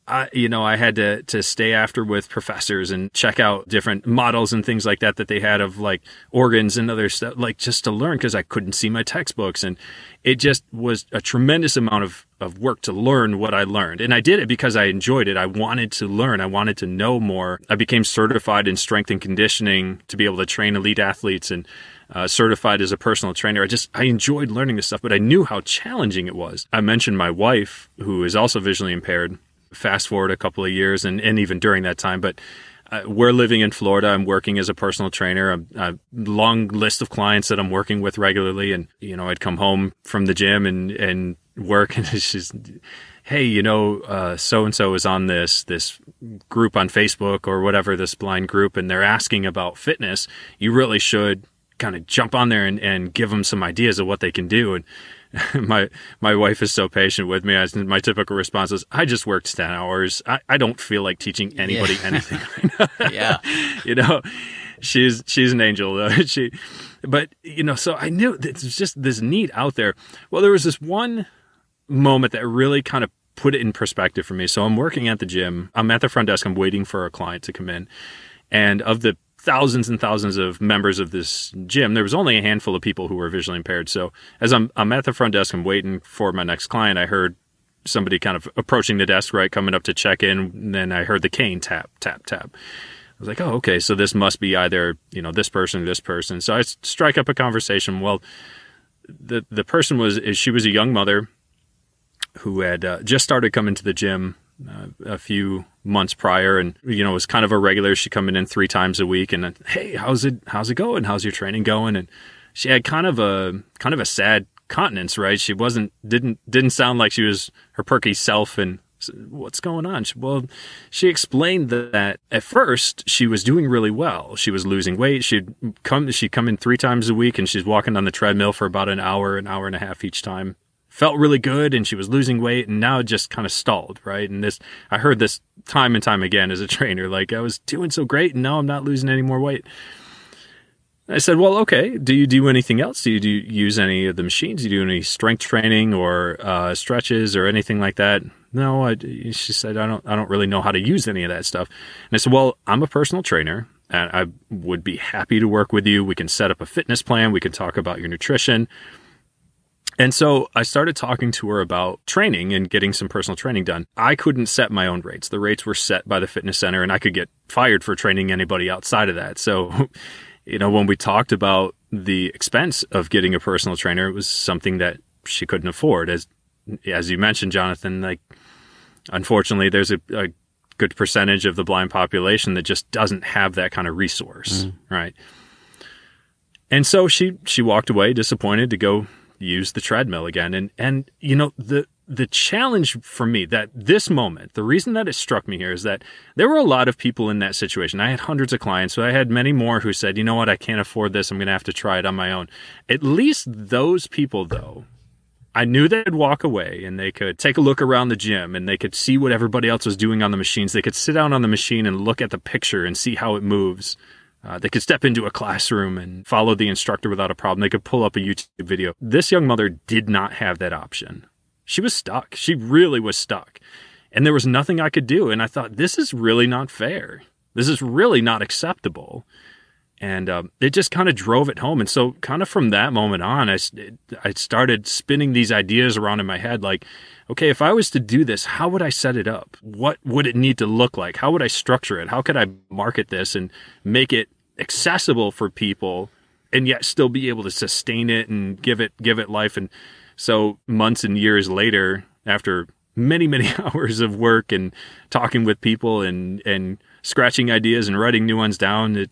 I had to stay after with professors and check out different models and things like that they had of like organs and other stuff, like just to learn because I couldn't see my textbooks. And it just was a tremendous amount of work to learn what I learned. And I did it because I enjoyed it. I wanted to learn. I wanted to know more. I became certified in strength and conditioning to be able to train elite athletes and certified as a personal trainer. I enjoyed learning this stuff, but I knew how challenging it was. I mentioned my wife, who is also visually impaired. Fast forward a couple of years and even during that time, but we're living in Florida. I'm working as a personal trainer, a long list of clients that I'm working with regularly. And, you know, I'd come home from the gym and work and it's just, hey, so-and-so is on this group on Facebook or whatever, this blind group, and they're asking about fitness. You really should kind of jump on there and give them some ideas of what they can do. And my wife is so patient with me. My typical response is, I just worked 10 hours. I don't feel like teaching anybody anything right now. Yeah. She's an angel though. So I knew there's just this need out there. Well, there was this one moment that really kind of put it in perspective for me. So I'm working at the gym. I'm at the front desk. I'm waiting for a client to come in. And of the thousands and thousands of members of this gym, there was only a handful of people who were visually impaired. So as I'm at the front desk, I'm waiting for my next client, I heard somebody kind of approaching the desk, right, coming up to check in, and then I heard the cane tap, tap, tap. I was like, oh, okay, so this must be either, this person or this person. So I strike up a conversation. Well, the person she was a young mother who had just started coming to the gym a few months prior, and was kind of a regular. She coming in 3 times a week, and hey, how's it going? How's your training going? And she had kind of a sad countenance, right? She didn't sound like she was her perky self. And what's going on? She explained that at first she was doing really well. She was losing weight. She'd come in 3 times a week, and she's walking on the treadmill for about an hour and a half each time. Felt really good, and she was losing weight, and now it just kind of stalled, right? And I heard this time and time again as a trainer, like I was doing so great, and now I'm not losing any more weight. I said, well, okay, do you do anything else? Do you use any of the machines? Do you do any strength training or stretches or anything like that? No, she said, I don't really know how to use any of that stuff. And I said, well, I'm a personal trainer, and I would be happy to work with you. We can set up a fitness plan. We can talk about your nutrition. And so I started talking to her about training and getting some personal training done. I couldn't set my own rates. The rates were set by the fitness center, and I could get fired for training anybody outside of that. So, when we talked about the expense of getting a personal trainer, it was something that she couldn't afford. As you mentioned, Jonathan, like, unfortunately, there's a good percentage of the blind population that just doesn't have that kind of resource, right? And so she walked away disappointed to go use the treadmill again. And the challenge for me, that this moment, the reason that it struck me here is that there were a lot of people in that situation. I had hundreds of clients, so I had many more who said, you know what, I can't afford this. I'm going to have to try it on my own. At least those people, though, I knew they'd walk away and they could take a look around the gym and they could see what everybody else was doing on the machines. They could sit down on the machine and look at the picture and see how it moves. They could step into a classroom and follow the instructor without a problem. They could pull up a YouTube video. This young mother did not have that option. She was stuck. She really was stuck. And there was nothing I could do. And I thought, this is really not fair. This is really not acceptable. And it just kind of drove it home. And so kind of from that moment on, I started spinning these ideas around in my head. Like, okay, if I was to do this, how would I set it up? What would it need to look like? How would I structure it? How could I market this and make it accessible for people and yet still be able to sustain it and give it life? And so months and years later, after many, many hours of work and talking with people and scratching ideas and writing new ones down,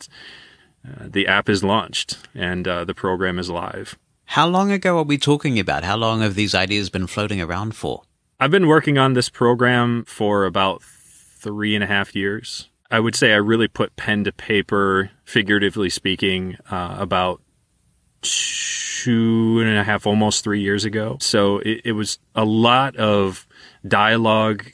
the app is launched and the program is live. How long ago are we talking about? How long have these ideas been floating around for? I've been working on this program for about 3.5 years. I would say I really put pen to paper, figuratively speaking, about 2.5, almost 3 years ago. So it was a lot of dialogue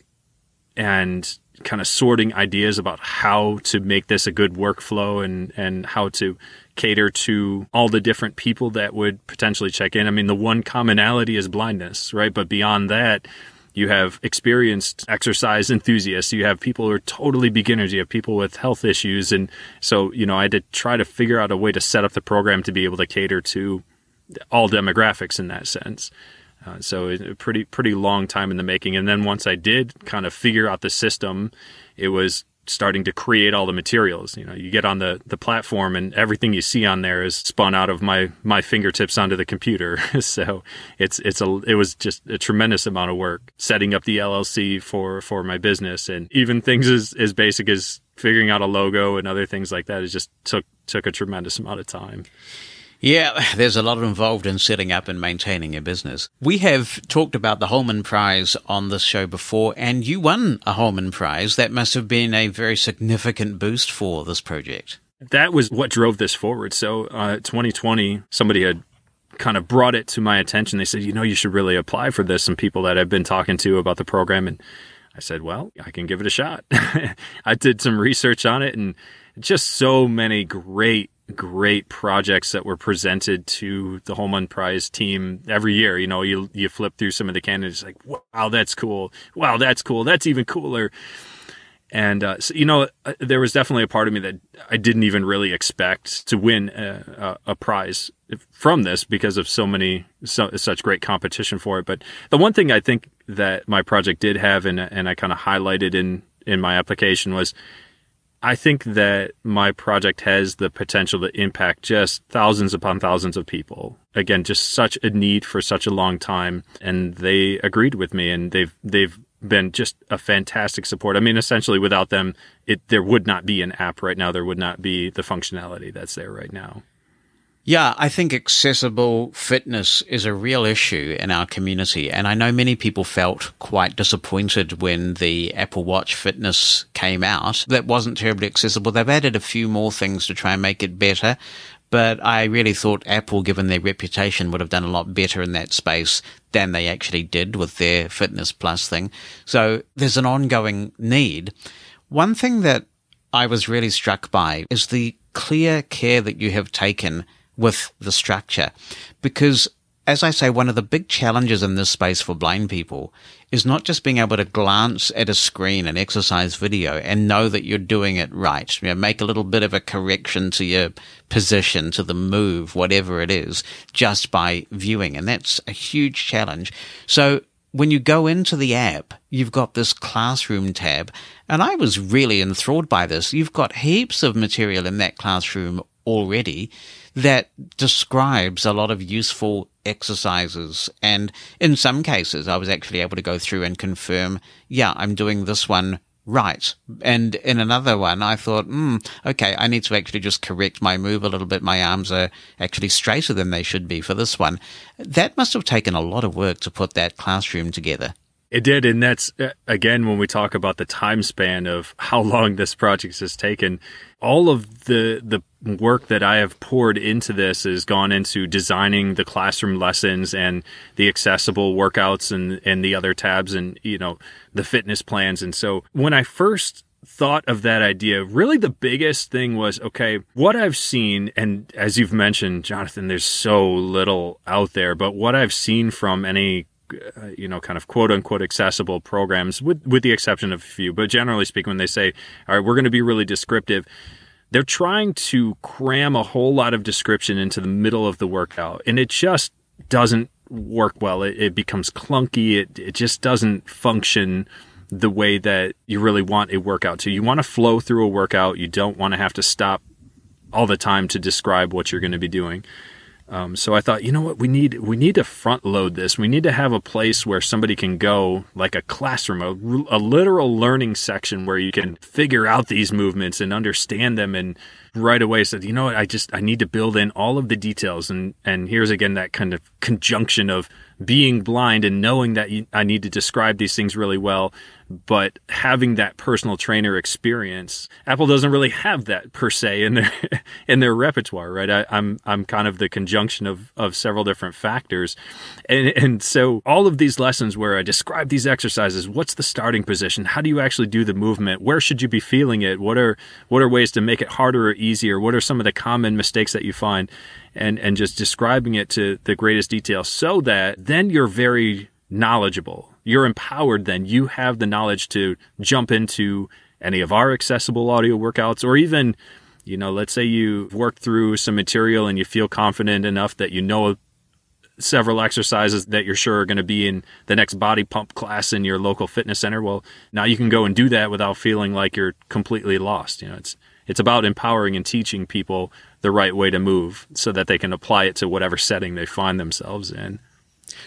and kind of sorting ideas about how to make this a good workflow and how to cater to all the different people that would potentially check in. I mean, the one commonality is blindness, right? But beyond that, you have experienced exercise enthusiasts. You have people who are totally beginners. You have people with health issues. And so, I had to try to figure out a way to set up the program to be able to cater to all demographics in that sense. So a pretty long time in the making. And then once I did kind of figure out the system, it was starting to create all the materials. You get on the platform and everything you see on there is spun out of my fingertips onto the computer. So it was just a tremendous amount of work setting up the LLC for my business, and even things as basic as figuring out a logo and other things like that. It just took a tremendous amount of time. Yeah, there's a lot involved in setting up and maintaining a business. We have talked about the Holman Prize on this show before, and you won a Holman Prize. That must have been a very significant boost for this project. That was what drove this forward. So 2020, somebody had kind of brought it to my attention. They said, you should really apply for this. Some people that I've been talking to about the program. And I said, well, I can give it a shot. I did some research on it, and just so many great projects that were presented to the Holman Prize team every year. You flip through some of the candidates, like, wow, that's cool. Wow, that's cool. That's even cooler. And, there was definitely a part of me that I didn't even really expect to win a prize from this because of such great competition for it. But the one thing I think that my project did have, and I kind of highlighted in my application, was I think that my project has the potential to impact just thousands upon thousands of people. Again, just such a need for such a long time. And they agreed with me, and they've been just a fantastic support. I mean, essentially without them, there would not be an app right now. There would not be the functionality that's there right now. Yeah, I think accessible fitness is a real issue in our community. And I know many people felt quite disappointed when the Apple Watch Fitness came out. That wasn't terribly accessible. They've added a few more things to try and make it better. But I really thought Apple, given their reputation, would have done a lot better in that space than they actually did with their Fitness Plus thing. So there's an ongoing need. One thing that I was really struck by is the clear care that you have taken with the structure. Because, as I say, one of the big challenges in this space for blind people is not just being able to glance at a screen and exercise video and know that you're doing it right. Make a little bit of a correction to your position, to the move, whatever it is, just by viewing. And that's a huge challenge. So when you go into the app, you've got this classroom tab. And I was really enthralled by this. You've got heaps of material in that classroom already that describes a lot of useful exercises. And in some cases, I was actually able to go through and confirm, yeah, I'm doing this one right. And in another one, I thought, okay, I need to actually just correct my move a little bit. My arms are actually straighter than they should be for this one. That must have taken a lot of work to put that classroom together. It did, and that's, again, when we talk about the time span of how long this project has taken, all of the work that I have poured into this has gone into designing the classroom lessons and the accessible workouts and the other tabs and, the fitness plans. And so when I first thought of that idea, really the biggest thing was, okay, what I've seen, and as you've mentioned, Jonathan, there's so little out there, but what I've seen from any kind of quote unquote accessible programs, with the exception of a few, but generally speaking, when they say, all right, we're going to be really descriptive, they're trying to cram a whole lot of description into the middle of the workout, and it just doesn't work well. It becomes clunky. It just doesn't function the way that you really want a workout to. You want to flow through a workout. You don't want to have to stop all the time to describe what you're going to be doing. So I thought, you know what, we need to front load this. We need to have a place where somebody can go, like a classroom, a literal learning section where you can figure out these movements and understand them, and right away said, you know what, I need to build in all of the details. And here's again that kind of conjunction of being blind and knowing that I need to describe these things really well, but having that personal trainer experience. Apple doesn't really have that per se in their repertoire, right? I'm kind of the conjunction of several different factors. And so all of these lessons where I describe these exercises, what's the starting position? How do you actually do the movement? Where should you be feeling it? What are ways to make it harder or easier? What are some of the common mistakes that you find? And just describing it to the greatest detail so that then you're very knowledgeable. You're empowered then. You have the knowledge to jump into any of our accessible audio workouts, or even, let's say you've worked through some material and you feel confident enough that you know several exercises that you're sure are going to be in the next body pump class in your local fitness center. Well, now you can go and do that without feeling like you're completely lost. It's about empowering and teaching people the right way to move so that they can apply it to whatever setting they find themselves in.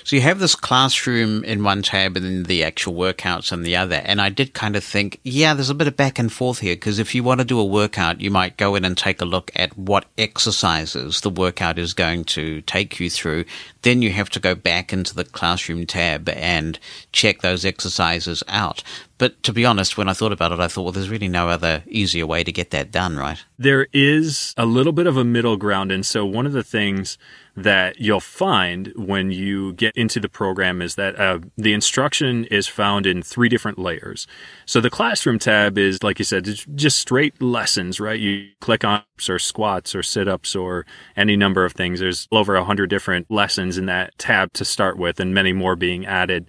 So you have this classroom in one tab and then the actual workouts in the other. And I did kind of think, yeah, there's a bit of back and forth here, because if you want to do a workout, you might go in and take a look at what exercises the workout is going to take you through. Then you have to go back into the classroom tab and check those exercises out. But to be honest, when I thought about it, I thought, well, there's really no other easier way to get that done, right? There is a little bit of a middle ground. And so one of the things that you'll find when you get into the program is that the instruction is found in 3 different layers. So the classroom tab is, like you said, it's just straight lessons, right? You click on or squats or sit-ups or any number of things. There's over 100 different lessons in that tab to start with, and many more being added.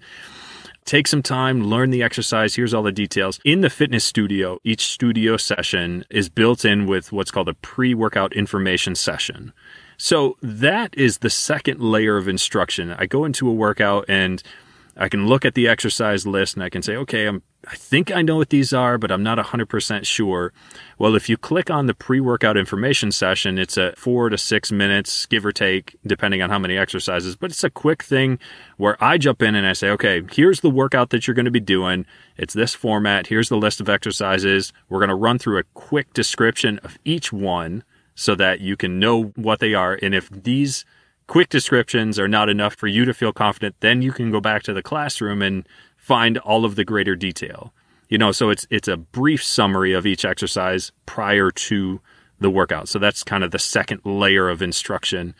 take some time, learn the exercise. Here's all the details. In the fitness studio, each studio session is built in with what's called a pre-workout information session. So that is the second layer of instruction. I go into a workout and I can look at the exercise list and I can say, okay, I think I know what these are, but I'm not 100% sure. Well, if you click on the pre-workout information session, it's a 4 to 6 minutes, give or take, depending on how many exercises. But it's a quick thing where I jump in and I say, okay, here's the workout that you're going to be doing. It's this format. Here's the list of exercises. We're going to run through a quick description of each one so that you can know what they are. And if these quick descriptions are not enough for you to feel confident, then you can go back to the classroom and find all of the greater detail. So it's a brief summary of each exercise prior to the workout. So that's kind of the second layer of instruction.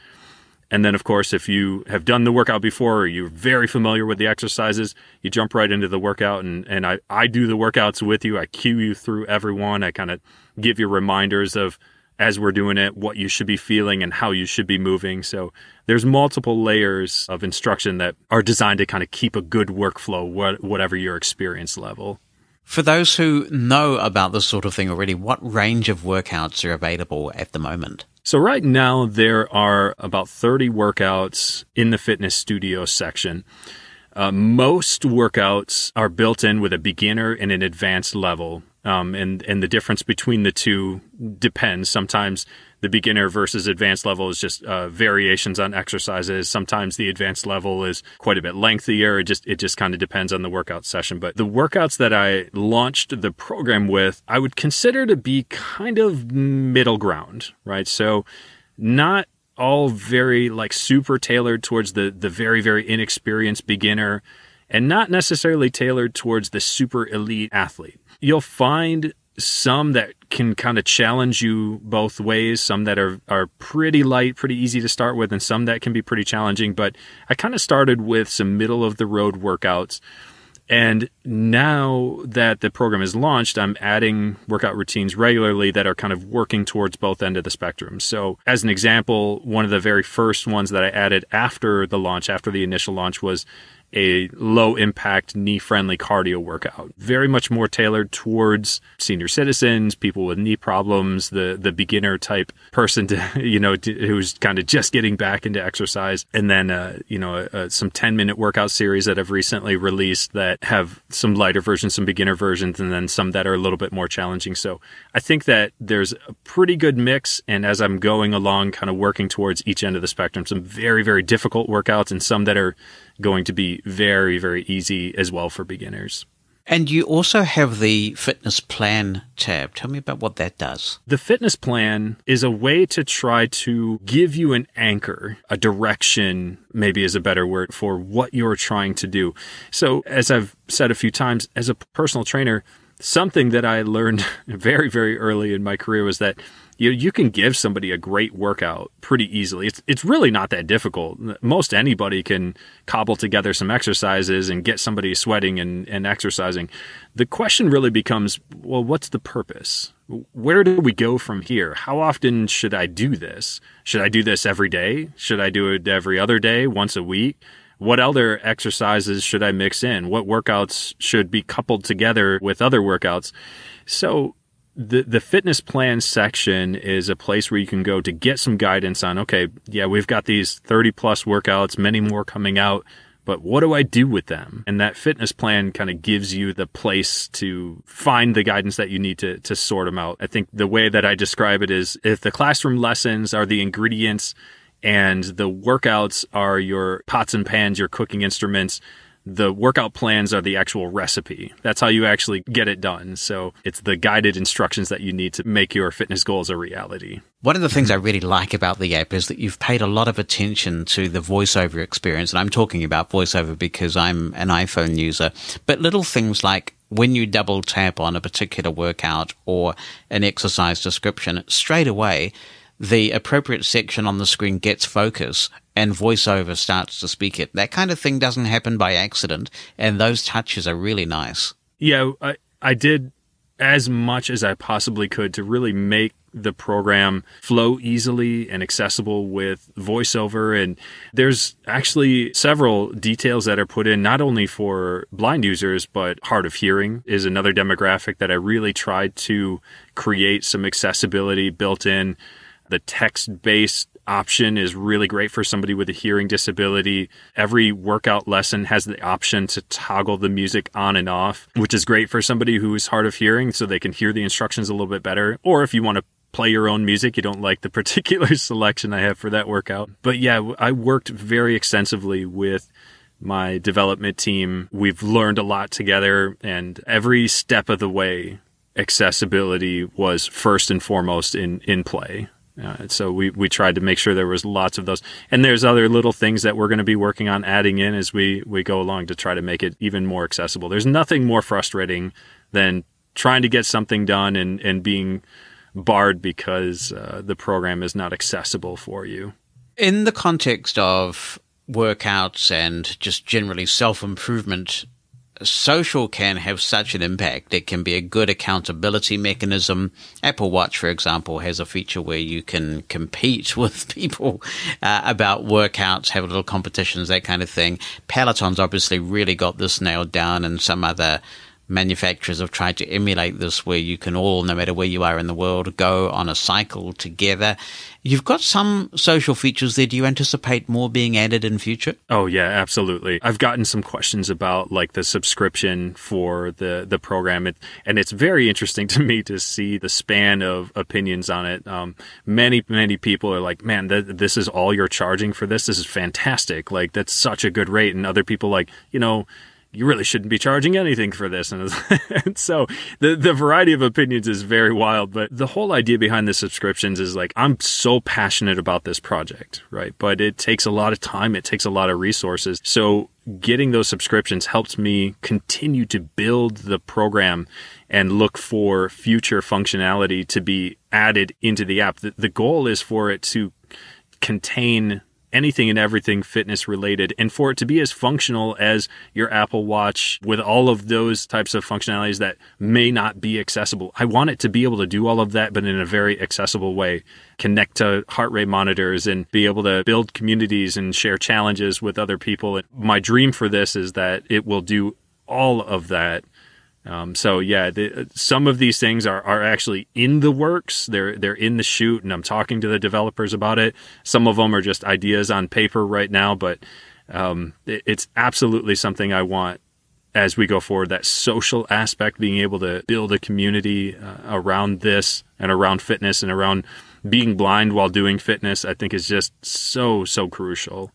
And then, of course, if you have done the workout before or you're very familiar with the exercises, you jump right into the workout. And I do the workouts with you. I cue you through everyone. I kind of give you reminders of, as we're doing it, what you should be feeling and how you should be moving. So there's multiple layers of instruction that are designed to kind of keep a good workflow, whatever your experience level. For those who know about this sort of thing already, what range of workouts are available at the moment? So right now there are about 30 workouts in the fitness studio section. Most workouts are built in with a beginner and an advanced level. And the difference between the two depends. Sometimes the beginner versus advanced level is just variations on exercises. Sometimes the advanced level is quite a bit lengthier. It just kind of depends on the workout session. But the workouts that I launched the program with, I would consider to be kind of middle ground, right? So not all very super tailored towards the very, very inexperienced beginner, and not necessarily tailored towards the super elite athlete. You'll find some that can kind of challenge you both ways, some that are pretty light, pretty easy to start with, and some that can be pretty challenging. But I kind of started with some middle-of-the-road workouts. And now that the program is launched, I'm adding workout routines regularly that are kind of working towards both ends of the spectrum. So as an example, one of the very first ones that I added after the initial launch, was a low-impact, knee-friendly cardio workout. Very much more tailored towards senior citizens, people with knee problems, the beginner-type person who's kind of just getting back into exercise. And then, some 10-minute workout series that I've recently released that have some lighter versions, some beginner versions, and then some that are a little bit more challenging. So I think that there's a pretty good mix, and as I'm going along, kind of working towards each end of the spectrum, some very, very difficult workouts and some that are going to be very, very easy as well for beginners. And you also have the fitness plan tab. Tell me about what that does. The fitness plan is a way to try to give you an anchor, a direction, maybe is a better word, for what you're trying to do. So as I've said a few times, as a personal trainer, something that I learned very, very early in my career was that you can give somebody a great workout pretty easily. It's really not that difficult. Most anybody can cobble together some exercises and get somebody sweating and exercising. The question really becomes, well, what's the purpose? Where do we go from here? How often should I do this? Should I do this every day? Should I do it every other day, once a week? What other exercises should I mix in? What workouts should be coupled together with other workouts? So the fitness plan section is a place where you can go to get some guidance on, okay, yeah, we've got these 30 plus workouts, many more coming out, but what do I do with them? And that fitness plan kind of gives you the place to find the guidance that you need to sort them out. I think the way that I describe it is, if the classroom lessons are the ingredients and the workouts are your pots and pans, your cooking instruments, the workout plans are the actual recipe. That's how you actually get it done. So it's the guided instructions that you need to make your fitness goals a reality. One of the things I really like about the app is that you've paid a lot of attention to the voiceover experience. And I'm talking about voiceover because I'm an iPhone user. But little things like when you double tap on a particular workout or an exercise description, straight away, the appropriate section on the screen gets focus and voiceover starts to speak it. That kind of thing doesn't happen by accident, and those touches are really nice. Yeah, I did as much as I possibly could to really make the program flow easily and accessible with VoiceOver. And there's actually several details that are put in not only for blind users, but hard of hearing is another demographic that I really tried to create some accessibility built in. The text-based option is really great for somebody with a hearing disability. Every workout lesson has the option to toggle the music on and off, which is great for somebody who is hard of hearing so they can hear the instructions a little bit better. Or if you want to play your own music, you don't like the particular selection I have for that workout. But yeah, I worked very extensively with my development team. We've learned a lot together, and every step of the way, accessibility was first and foremost in play. So we tried to make sure there was lots of those. And there's other little things that we're going to be working on adding in as we go along to try to make it even more accessible. There's nothing more frustrating than trying to get something done and being barred because the program is not accessible for you. In the context of workouts and just generally self-improvement, social can have such an impact. It can be a good accountability mechanism. Apple Watch, for example, has a feature where you can compete with people about workouts, have little competitions, that kind of thing. Peloton's obviously really got this nailed down, and some other manufacturers have tried to emulate this where you can all, no matter where you are in the world, go on a cycle together. You've got some social features there. Do you anticipate more being added in future? Oh, yeah, absolutely. I've gotten some questions about like the subscription for the program. And it's very interesting to me to see the span of opinions on it. Many people are like, man, this is all you're charging for this? This is fantastic. Like, that's such a good rate. And other people like, you really shouldn't be charging anything for this. And so the variety of opinions is very wild. But the whole idea behind the subscriptions is like, I'm so passionate about this project, right? But it takes a lot of time. It takes a lot of resources. So getting those subscriptions helps me continue to build the program and look for future functionality to be added into the app. The goal is for it to contain anything and everything fitness related, and for it to be as functional as your Apple Watch with all of those types of functionalities that may not be accessible. I want it to be able to do all of that, but in a very accessible way. Connect to heart rate monitors and be able to build communities and share challenges with other people. My dream for this is that it will do all of that. Some of these things are actually in the works. They're in the chute, and I'm talking to the developers about it. Some of them are just ideas on paper right now, but it's absolutely something I want as we go forward. That social aspect, being able to build a community around this and around fitness and around being blind while doing fitness, I think is just so crucial.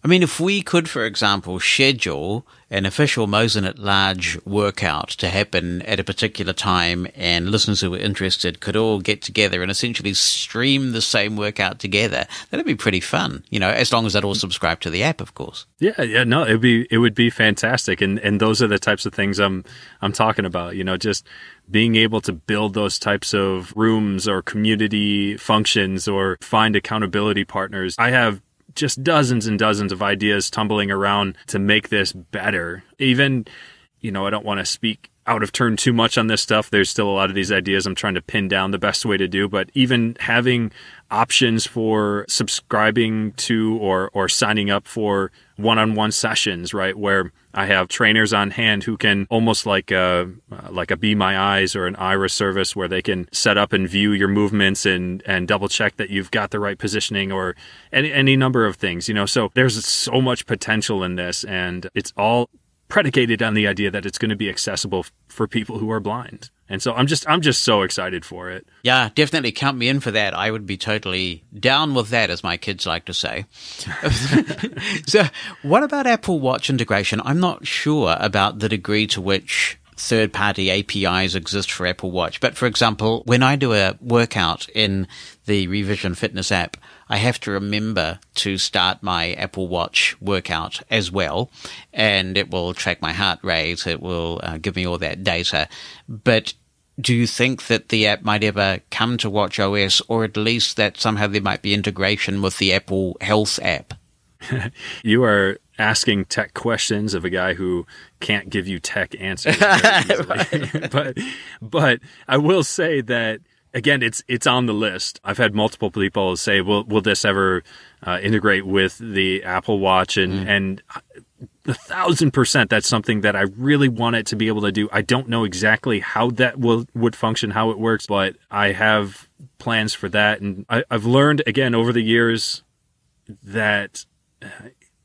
I mean, if we could, for example, schedule an official Mosen At Large workout to happen at a particular time, and listeners who were interested could all get together and essentially stream the same workout together, that'd be pretty fun, as long as they'd all subscribe to the app, of course. No, it would be fantastic. And those are the types of things I'm talking about, just being able to build those types of rooms or community functions or find accountability partners. I have just dozens and dozens of ideas tumbling around to make this better. Even, I don't want to speak out of turn too much on this stuff. There's still a lot of these ideas I'm trying to pin down the best way to do, but even having options for subscribing to or signing up for one-on-one sessions, right? Where I have trainers on hand who can almost like a Be My Eyes or an Iris service where they can set up and view your movements and double check that you've got the right positioning or any number of things, so there's so much potential in this, and it's all predicated on the idea that it's going to be accessible for people who are blind. And so I'm just so excited for it. Yeah, definitely count me in for that. I would be totally down with that, as my kids like to say. So what about Apple Watch integration? I'm not sure about the degree to which third-party APIs exist for Apple Watch. But for example, when I do a workout in the ReVision fitness app, I have to remember to start my Apple Watch workout as well, and it will track my heart rate. It will give me all that data. But do you think that the app might ever come to watchOS, or at least that somehow there might be integration with the Apple Health app? You are asking tech questions of a guy who can't give you tech answers. But I will say that again, it's on the list. I've had multiple people say, will this ever integrate with the Apple Watch? And 1,000%, that's something that I really want it to be able to do. I don't know exactly how that would function, how it works, but I have plans for that. And I've learned, again, over the years that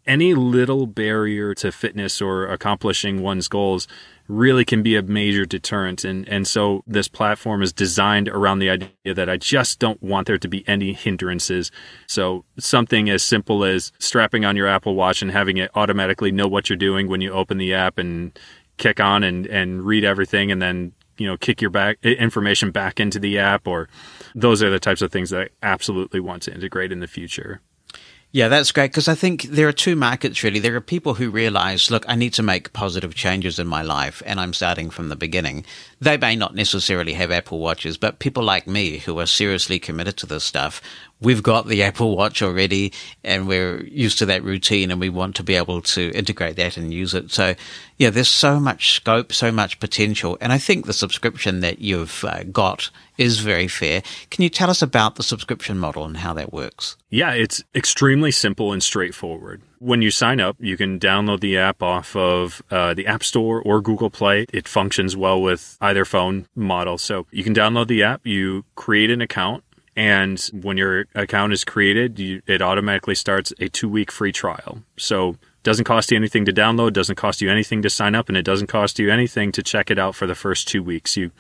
any little barrier to fitness or accomplishing one's goals really can be a major deterrent. And so this platform is designed around the idea that I just don't want there to be any hindrances. So something as simple as strapping on your Apple Watch and having it automatically know what you're doing when you open the app and kick on and read everything, and then, kick your information back into the app, or those are the types of things that I absolutely want to integrate in the future. Yeah, that's great, because I think there are two markets, really. There are people who realize, look, I need to make positive changes in my life, and I'm starting from the beginning. They may not necessarily have Apple Watches, but people like me who are seriously committed to this stuff, we've got the Apple Watch already, and we're used to that routine, and we want to be able to integrate that and use it. So, yeah, there's so much scope, so much potential, and I think the subscription that you've got is very fair. Can you tell us about the subscription model and how that works? Yeah, it's extremely simple and straightforward. When you sign up, you can download the app off of the App Store or Google Play. It functions well with either phone model. So you can download the app, you create an account, and when your account is created, it automatically starts a 2-week free trial. So it doesn't cost you anything to download, doesn't cost you anything to sign up, and it doesn't cost you anything to check it out for the first 2 weeks. You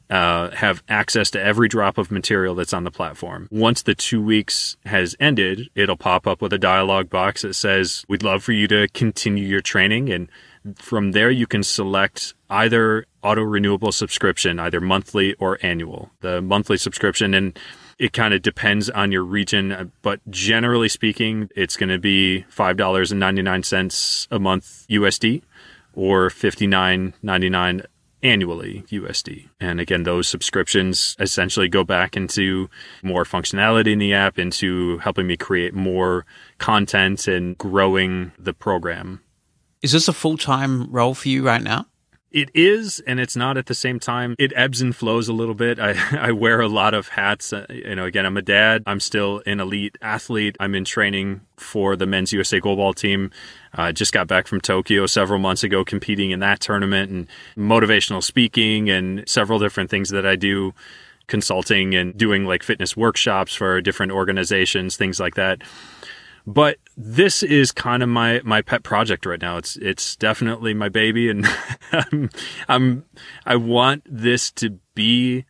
have access to every drop of material that's on the platform. Once the 2 weeks has ended, it'll pop up with a dialog box that says, we'd love for you to continue your training. And from there, you can select either auto-renewable subscription, either monthly or annual. The monthly subscription, and it kind of depends on your region, but generally speaking, it's going to be $5.99 a month USD or $59.99 annually USD. And again, those subscriptions essentially go back into more functionality in the app, into helping me create more content and growing the program. Is this a full-time role for you right now? It is, and it's not at the same time. It ebbs and flows a little bit. I wear a lot of hats. Again, I'm a dad. I'm still an elite athlete. I'm in training for the men's USA goalball team. Just got back from Tokyo several months ago, competing in that tournament, and motivational speaking and several different things that I do, consulting and doing like fitness workshops for different organizations, things like that. But this is kind of my pet project right now. It's definitely my baby, and I want this to be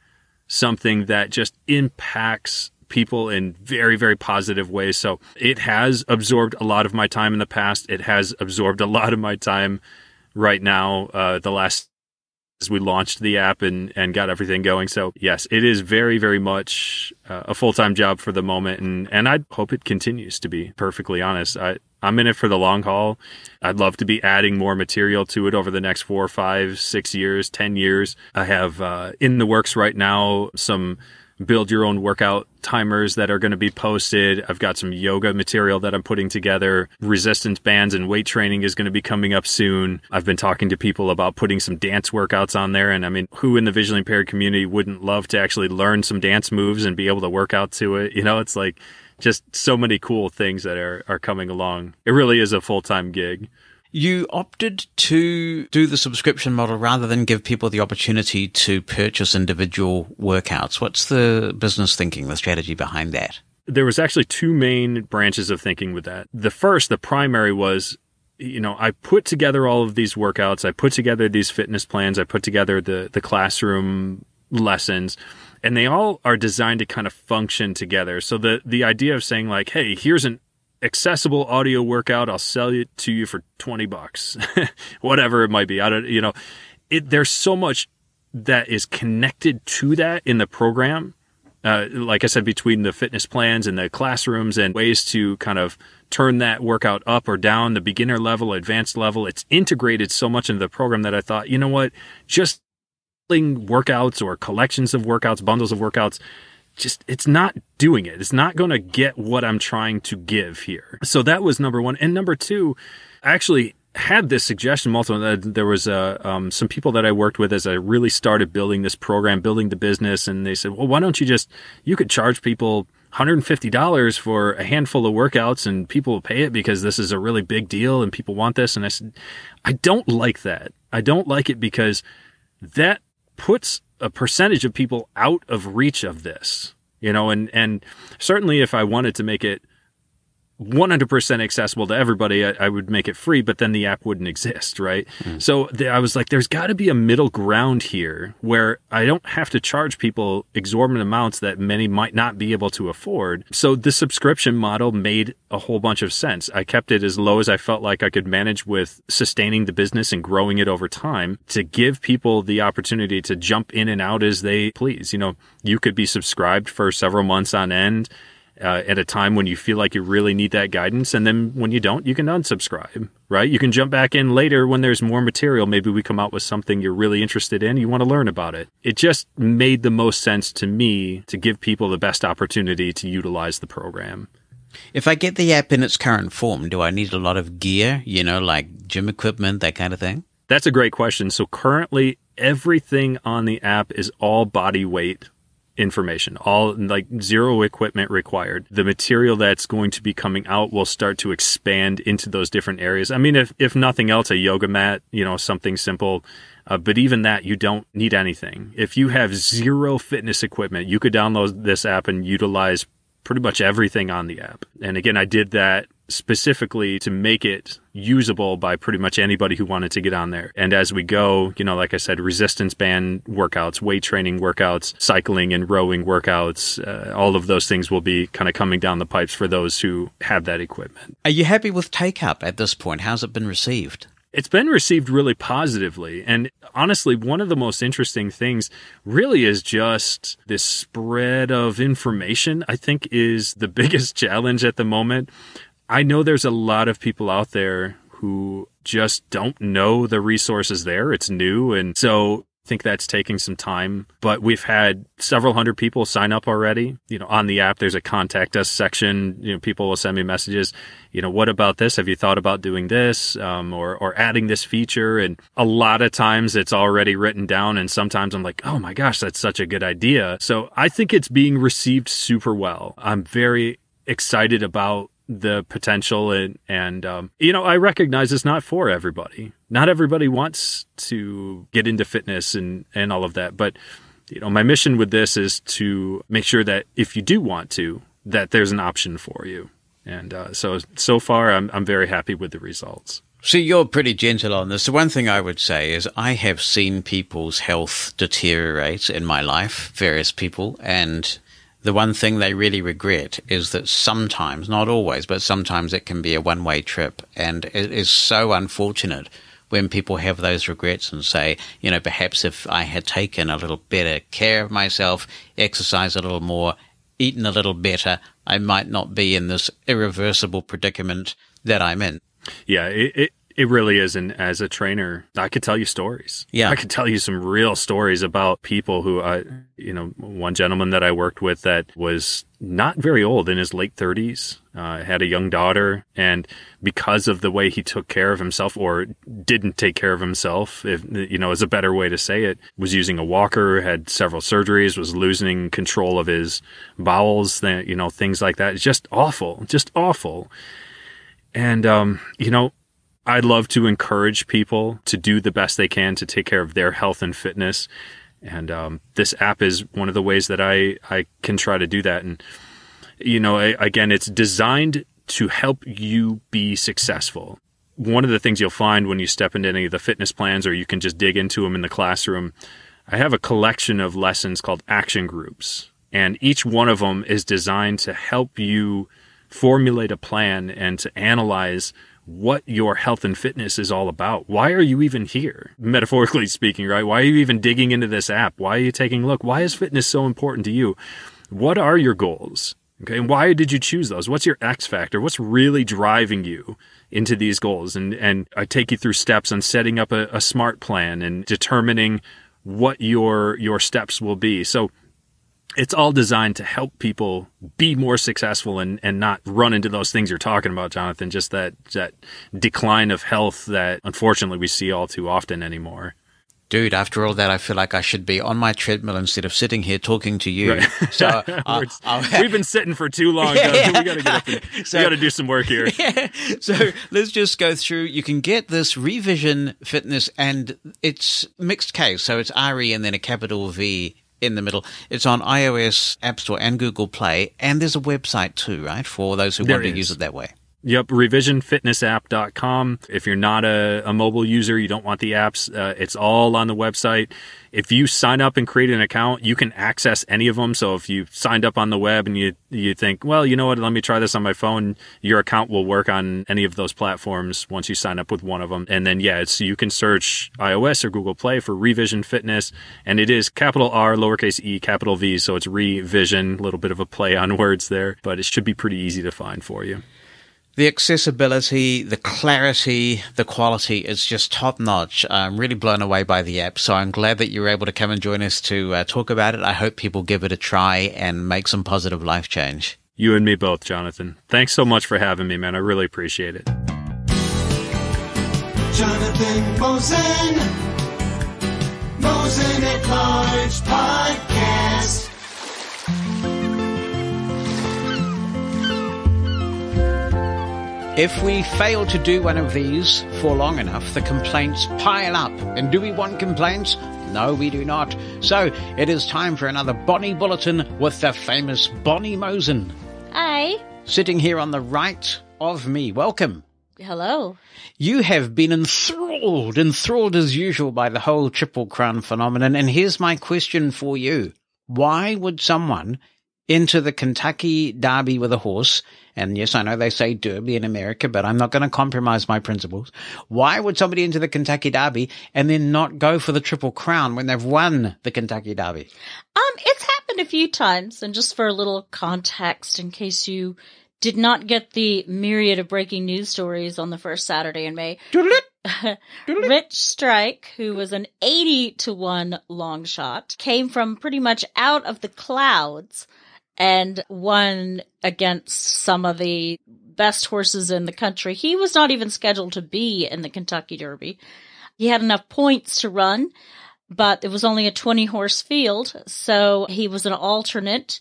something that just impacts people in very, very positive ways. So it has absorbed a lot of my time in the past. It has absorbed a lot of my time right now, the last as we launched the app and got everything going. So yes, it is very, very much a full-time job for the moment. And I hope it continues to be, perfectly honest. I'm in it for the long haul. I'd love to be adding more material to it over the next 4, 5, 6 years, 10 years. I have in the works right now some build your own workout timers that are going to be posted. I've got some yoga material that I'm putting together. Resistance bands and weight training is going to be coming up soon. I've been talking to people about putting some dance workouts on there. And I mean, who in the visually impaired community wouldn't love to actually learn some dance moves and be able to work out to it? It's like just so many cool things that are coming along. It really is a full-time gig. You opted to do the subscription model rather than give people the opportunity to purchase individual workouts. What's the business thinking, the strategy behind that? There was actually 2 main branches of thinking with that. The first, the primary was, I put together all of these workouts. I put together these fitness plans. I put together the classroom lessons, and they all are designed to kind of function together. So the idea of saying like, hey, here's an accessible audio workout, I'll sell it to you for $20, whatever it might be. There's so much that is connected to that in the program. Like I said, between the fitness plans and the classrooms and ways to kind of turn that workout up or down, the beginner level, advanced level, it's integrated so much into the program that I thought, you know what, just workouts or collections of workouts, bundles of workouts, it's not doing it. It's not going to get what I'm trying to give here. So that was number one. And number two, actually, had this suggestion multiple. There was some people that I worked with as I really started building this program, building the business, and they said, well, why don't you could charge people $150 for a handful of workouts and people will pay it because this is a really big deal and people want this. And I said, I don't like that. I don't like it because that puts a percentage of people out of reach of this, and certainly if I wanted to make it 100% accessible to everybody, I would make it free, but then the app wouldn't exist, right? So I was like, there's got to be a middle ground here where I don't have to charge people exorbitant amounts that many might not be able to afford. So the subscription model made a whole bunch of sense. I kept it as low as I felt like I could manage with sustaining the business and growing it over time to give people the opportunity to jump in and out as they please. You could be subscribed for several months on end, at a time when you feel like you really need that guidance. And then when you don't, you can unsubscribe, right? You can jump back in later when there's more material. Maybe we come out with something you're really interested in. You want to learn about it. It just made the most sense to me to give people the best opportunity to utilize the program. If I get the app in its current form, do I need a lot of gear, like gym equipment, that kind of thing? That's a great question. So currently, everything on the app is all body weight information, all like zero equipment required. The material that's going to be coming out will start to expand into those different areas. I mean, if nothing else, a yoga mat, something simple. But even that, you don't need anything. If you have zero fitness equipment, you could download this app and utilize pretty much everything on the app. And again, I did that specifically to make it usable by pretty much anybody who wanted to get on there. And as we go, like I said, resistance band workouts, weight training workouts, cycling and rowing workouts, all of those things will be kind of coming down the pipes for those who have that equipment. Are you happy with take-up at this point? How's it been received? It's been received really positively. And honestly, one of the most interesting things really is just this spread of information, I think, is the biggest challenge at the moment. I know there's a lot of people out there who just don't know the resources there. It's new. And so I think that's taking some time. But we've had several hundred people sign up already. On the app, there's a contact us section. People will send me messages. What about this? Have you thought about doing this? Or adding this feature? And a lot of times it's already written down. And sometimes I'm like, oh my gosh, that's such a good idea. So I think it's being received super well. I'm very excited about the potential and I recognize it's not for everybody. Not everybody wants to get into fitness and all of that. But, my mission with this is to make sure that if you do want to, that there's an option for you. And so far, I'm very happy with the results. So you're pretty gentle on this. The one thing I would say is I have seen people's health deteriorate in my life, various people, and the one thing they really regret is that sometimes, not always, but sometimes it can be a one-way trip. And it is so unfortunate when people have those regrets and say, perhaps if I had taken a little better care of myself, exercised a little more, eaten a little better, I might not be in this irreversible predicament that I'm in. Yeah, it really is. And as a trainer, I could tell you stories. Yeah. I could tell you some real stories about people who, one gentleman that I worked with that was not very old, in his late 30s, had a young daughter. And because of the way he took care of himself, or didn't take care of himself, is a better way to say it, was using a walker, had several surgeries, was losing control of his bowels, things like that. It's just awful, And, I'd love to encourage people to do the best they can to take care of their health and fitness. And this app is one of the ways that I can try to do that. And, again, it's designed to help you be successful. One of the things you'll find when you step into any of the fitness plans, or you can just dig into them in the classroom, I have a collection of lessons called action groups. And each one of them is designed to help you formulate a plan and to analyze what your health and fitness is all about. Why are you even here? Metaphorically speaking, right? Why are you even digging into this app? Why are you taking a look? Why is fitness so important to you? What are your goals? Okay. And why did you choose those? What's your X factor? What's really driving you into these goals? And I take you through steps on setting up a smart plan and determining what your steps will be. So it's all designed to help people be more successful and not run into those things you're talking about, Jonathan, just that decline of health that unfortunately we see all too often anymore. Dude, after all that, I feel like I should be on my treadmill instead of sitting here talking to you. Right. So we've been sitting for too long. Yeah. We got to get up and we got to do some work here. Yeah. So let's just go through. You can get this ReVision Fitness, and it's mixed case. So it's RE and then a capital V in the middle. It's on iOS App Store and Google Play, and there's a website too, right, for those who want to use it that way. Yep, ReVisionFitnessApp.com. If you're not a mobile user, you don't want the apps, it's all on the website. If you sign up and create an account, you can access any of them. So if you signed up on the web and you think, well, you know what, let me try this on my phone, your account will work on any of those platforms once you sign up with one of them. And then, you can search iOS or Google Play for ReVision Fitness, and it is capital R, lowercase e, capital V, so it's ReVision, a little bit of a play on words there, but it should be pretty easy to find for you. The accessibility, the clarity, the quality, it's just top notch. I'm really blown away by the app. So I'm glad that you're able to come and join us to talk about it. I hope people give it a try and make some positive life change. You and me both, Jonathan. Thanks so much for having me, man. I really appreciate it. Jonathan Mosen, Mosen at Large Podcast. If we fail to do one of these for long enough, the complaints pile up. And do we want complaints? No, we do not. So it is time for another Bonnie Bulletin with the famous Bonnie Mosen. Hi. Sitting here on the right of me. Welcome. Hello. You have been enthralled as usual by the whole Triple Crown phenomenon. And here's my question for you. Why would someone enter the Kentucky Derby with a horse? And yes, I know they say Derby in America, but I'm not going to compromise my principles. Why would somebody enter the Kentucky Derby and then not go for the Triple Crown when they've won the Kentucky Derby? It's happened a few times, and just for a little context, in case you did not get the myriad of breaking news stories on the first Saturday in May. Rich Strike, who was an 80-1 long shot, came from pretty much out of the clouds and won against some of the best horses in the country. He was not even scheduled to be in the Kentucky Derby. He had enough points to run, but it was only a 20-horse field, so he was an alternate,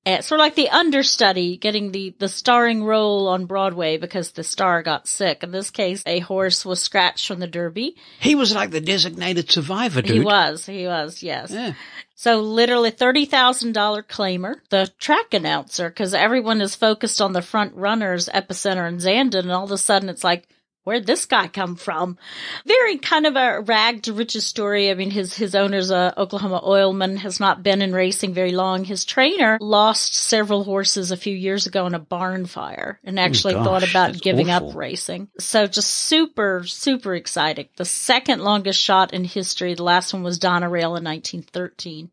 sort of like the understudy, getting the starring role on Broadway because the star got sick. In this case, a horse was scratched from the Derby. He was like the designated survivor, dude. He was, yes. Yeah. So literally $30,000 claimer, the track announcer, because everyone is focused on the front runners, Epicenter and Zandon, and all of a sudden it's like, where'd this guy come from? Very kind of a rag to riches story. I mean, his owner's a Oklahoma oilman, has not been in racing very long. His trainer lost several horses a few years ago in a barn fire and actually thought about giving up racing. So just super, super exciting. The second longest shot in history. The last one was Donna Rail in 1913.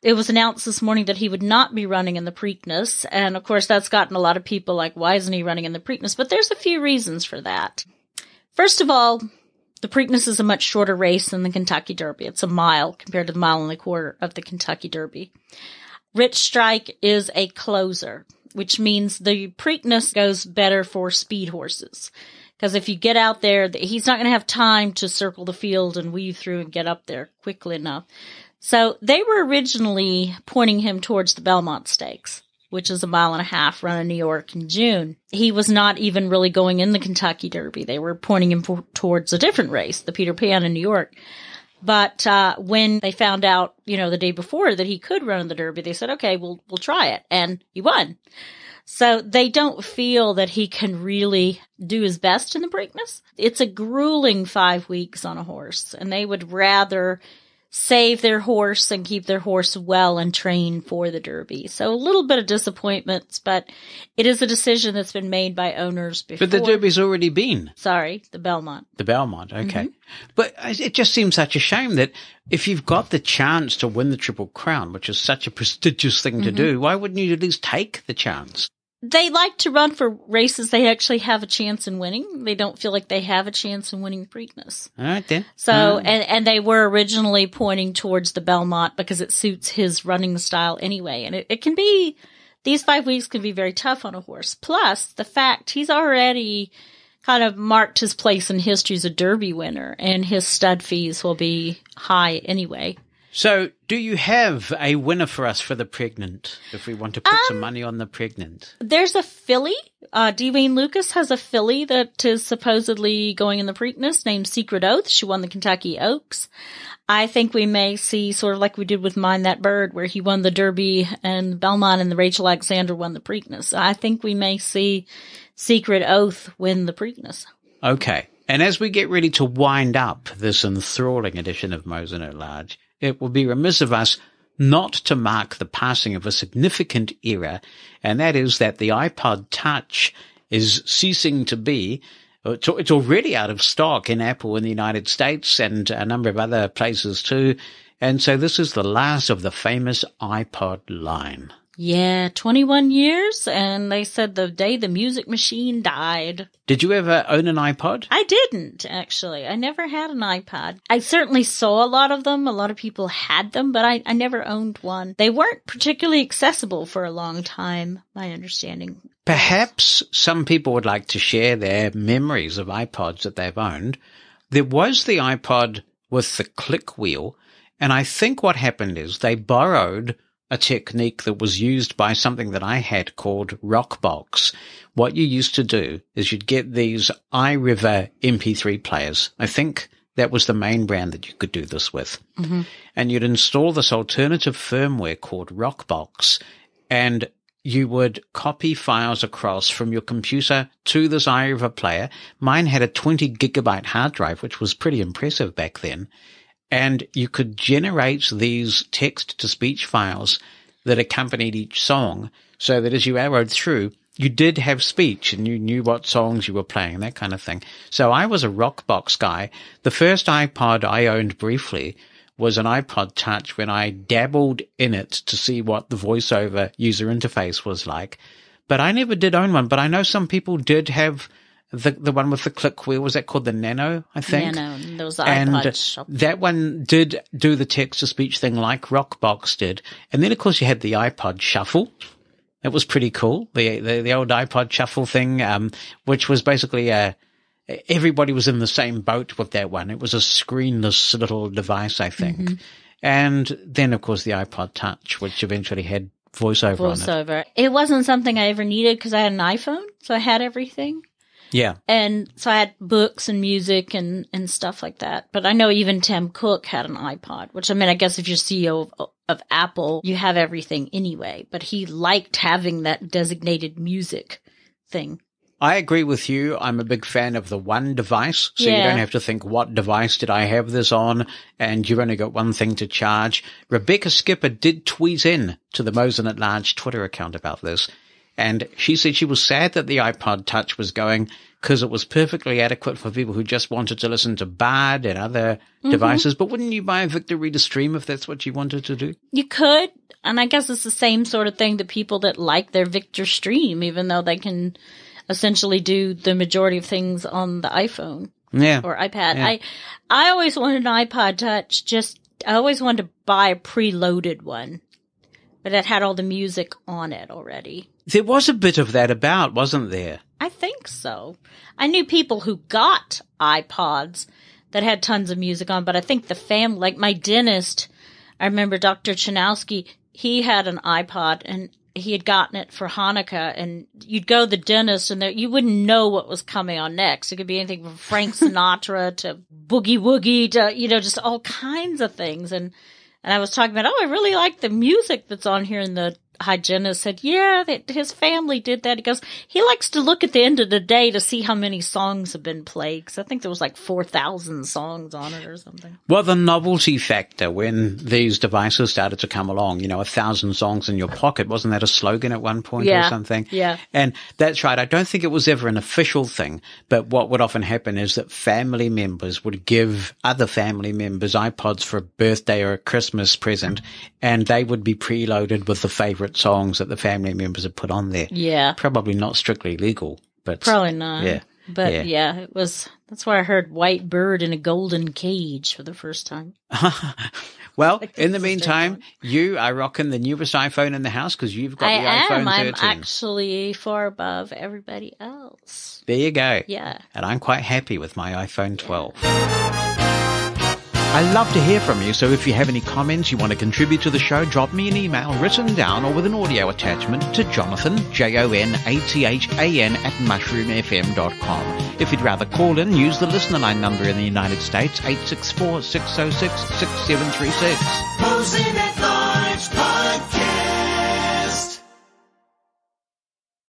It was announced this morning that he would not be running in the Preakness. And of course, that's gotten a lot of people like, why isn't he running in the Preakness? But there's a few reasons for that. First of all, the Preakness is a much shorter race than the Kentucky Derby. It's a mile compared to the 1.25 miles of the Kentucky Derby. Rich Strike is a closer, which means the Preakness goes better for speed horses. Because if you get out there, he's not going to have time to circle the field and weave through and get up there quickly enough. So they were originally pointing him towards the Belmont Stakes, which is a 1.5 miles run in New York in June. He was not even really going in the Kentucky Derby. They were pointing him towards a different race, the Peter Pan in New York. But when they found out, the day before that he could run in the Derby, they said, okay, we'll try it. And he won. So they don't feel that he can really do his best in the Preakness. It's a grueling 5 weeks on a horse, and they would rather save their horse and keep their horse well and trained for the Derby. So a little bit of disappointments, but it is a decision that's been made by owners before. But the Derby's already been. Sorry, the Belmont. The Belmont, okay. Mm-hmm. But it just seems such a shame that if you've got the chance to win the Triple Crown, which is such a prestigious thing to do, why wouldn't you at least take the chance? They like to run for races they actually have a chance in winning. They don't feel like they have a chance in winning Preakness. All right, then. So, and they were originally pointing towards the Belmont because it suits his running style anyway. And it can be, these 5 weeks can be very tough on a horse. Plus, the fact he's already kind of marked his place in history as a Derby winner, and his stud fees will be high anyway. So, do you have a winner for us for the Pregnant, if we want to put some money on the Pregnant? There's a filly. Dwayne Lucas has a filly that is supposedly going in the Preakness named Secret Oath. She won the Kentucky Oaks. I think we may see sort of like we did with Mind That Bird, where he won the Derby and Belmont and the Rachel Alexander won the Preakness. I think we may see Secret Oath win the Preakness. Okay. And as we get ready to wind up this enthralling edition of Mosen at Large, it will be remiss of us not to mark the passing of a significant era, and that is that the iPod Touch is ceasing to be. It's already out of stock in Apple in the United States and a number of other places too. And so this is the last of the famous iPod line. Yeah, 21 years, and they said the day the music machine died. Did you ever own an iPod? I didn't, actually. I never had an iPod. I certainly saw a lot of them. A lot of people had them, but I never owned one. They weren't particularly accessible for a long time, my understanding. Perhaps some people would like to share their memories of iPods that they've owned. There was the iPod with the click wheel, and I think what happened is they borrowed a technique that was used by something that I had called Rockbox. What you used to do is you'd get these iRiver MP3 players. I think that was the main brand that you could do this with. Mm-hmm. And you'd install this alternative firmware called Rockbox, and you would copy files across from your computer to this iRiver player. Mine had a 20 gigabyte hard drive, which was pretty impressive back then. And you could generate these text-to-speech files that accompanied each song so that as you arrowed through, you did have speech and you knew what songs you were playing, that kind of thing. So I was a Rockbox guy. The first iPod I owned briefly was an iPod Touch when I dabbled in it to see what the Voiceover user interface was like. But I never did own one, but I know some people did have the one with the click wheel. Was that called the Nano, I think? Nano, those iPods. And that one did do the text-to-speech thing like Rockbox did. And then, of course, you had the iPod Shuffle. That was pretty cool. The old iPod Shuffle thing, which was basically everybody was in the same boat with that one. It was a screenless little device, I think. Mm-hmm. And then, of course, the iPod Touch, which eventually had voiceover on it. It wasn't something I ever needed because I had an iPhone, so I had everything. Yeah. And so I had books and music and stuff like that. But I know even Tim Cook had an iPod, which, I mean, I guess if you're CEO of Apple, you have everything anyway. But he liked having that designated music thing. I agree with you. I'm a big fan of the one device. So you don't have to think, what device did I have this on? And you've only got one thing to charge. Rebecca Skipper did tweet in to the Mosen at Large Twitter account about this. And she said she was sad that the iPod Touch was going because it was perfectly adequate for people who just wanted to listen to Bard and other devices. But wouldn't you buy a Victor Reader Stream if that's what you wanted to do? You could. And I guess it's the same sort of thing that people that like their Victor Stream, even though they can essentially do the majority of things on the iPhone or iPad. Yeah. I always wanted an iPod Touch. I always wanted to buy a preloaded one, but that had all the music on it already. There was a bit of that about, wasn't there? I think so. I knew people who got iPods that had tons of music on, but I think the family, like my dentist, I remember Dr. Chanowski, he had an iPod and he had gotten it for Hanukkah, and you'd go to the dentist and you wouldn't know what was coming on next. It could be anything from Frank Sinatra to Boogie Woogie to, just all kinds of things. And I was talking about, I really like the music that's on here, and the hygienist said, that his family did that. He goes, he likes to look at the end of the day to see how many songs have been played, because I think there was like 4,000 songs on it or something. Well, the novelty factor when these devices started to come along, 1,000 songs in your pocket, wasn't that a slogan at one point or something? Yeah. And that's right. I don't think it was ever an official thing, but what would often happen is that family members would give other family members iPods for a birthday or a Christmas present, and they would be preloaded with the favorite favorite songs that the family members have put on there. Yeah. Probably not strictly legal, but probably not. Yeah. But yeah, it was. That's why I heard "White Bird in a Golden Cage" for the first time. Well, in the meantime, you are rocking the newest iPhone in the house because you've got the iPhone 13. I'm actually far above everybody else. There you go. Yeah. And I'm quite happy with my iPhone 12. I love to hear from you, so if you have any comments you want to contribute to the show, drop me an email written down or with an audio attachment to Jonathan, JONATHAN @mushroomfm.com. If you'd rather call in, use the listener line number in the United States, 864-606-6736. Mosen at Large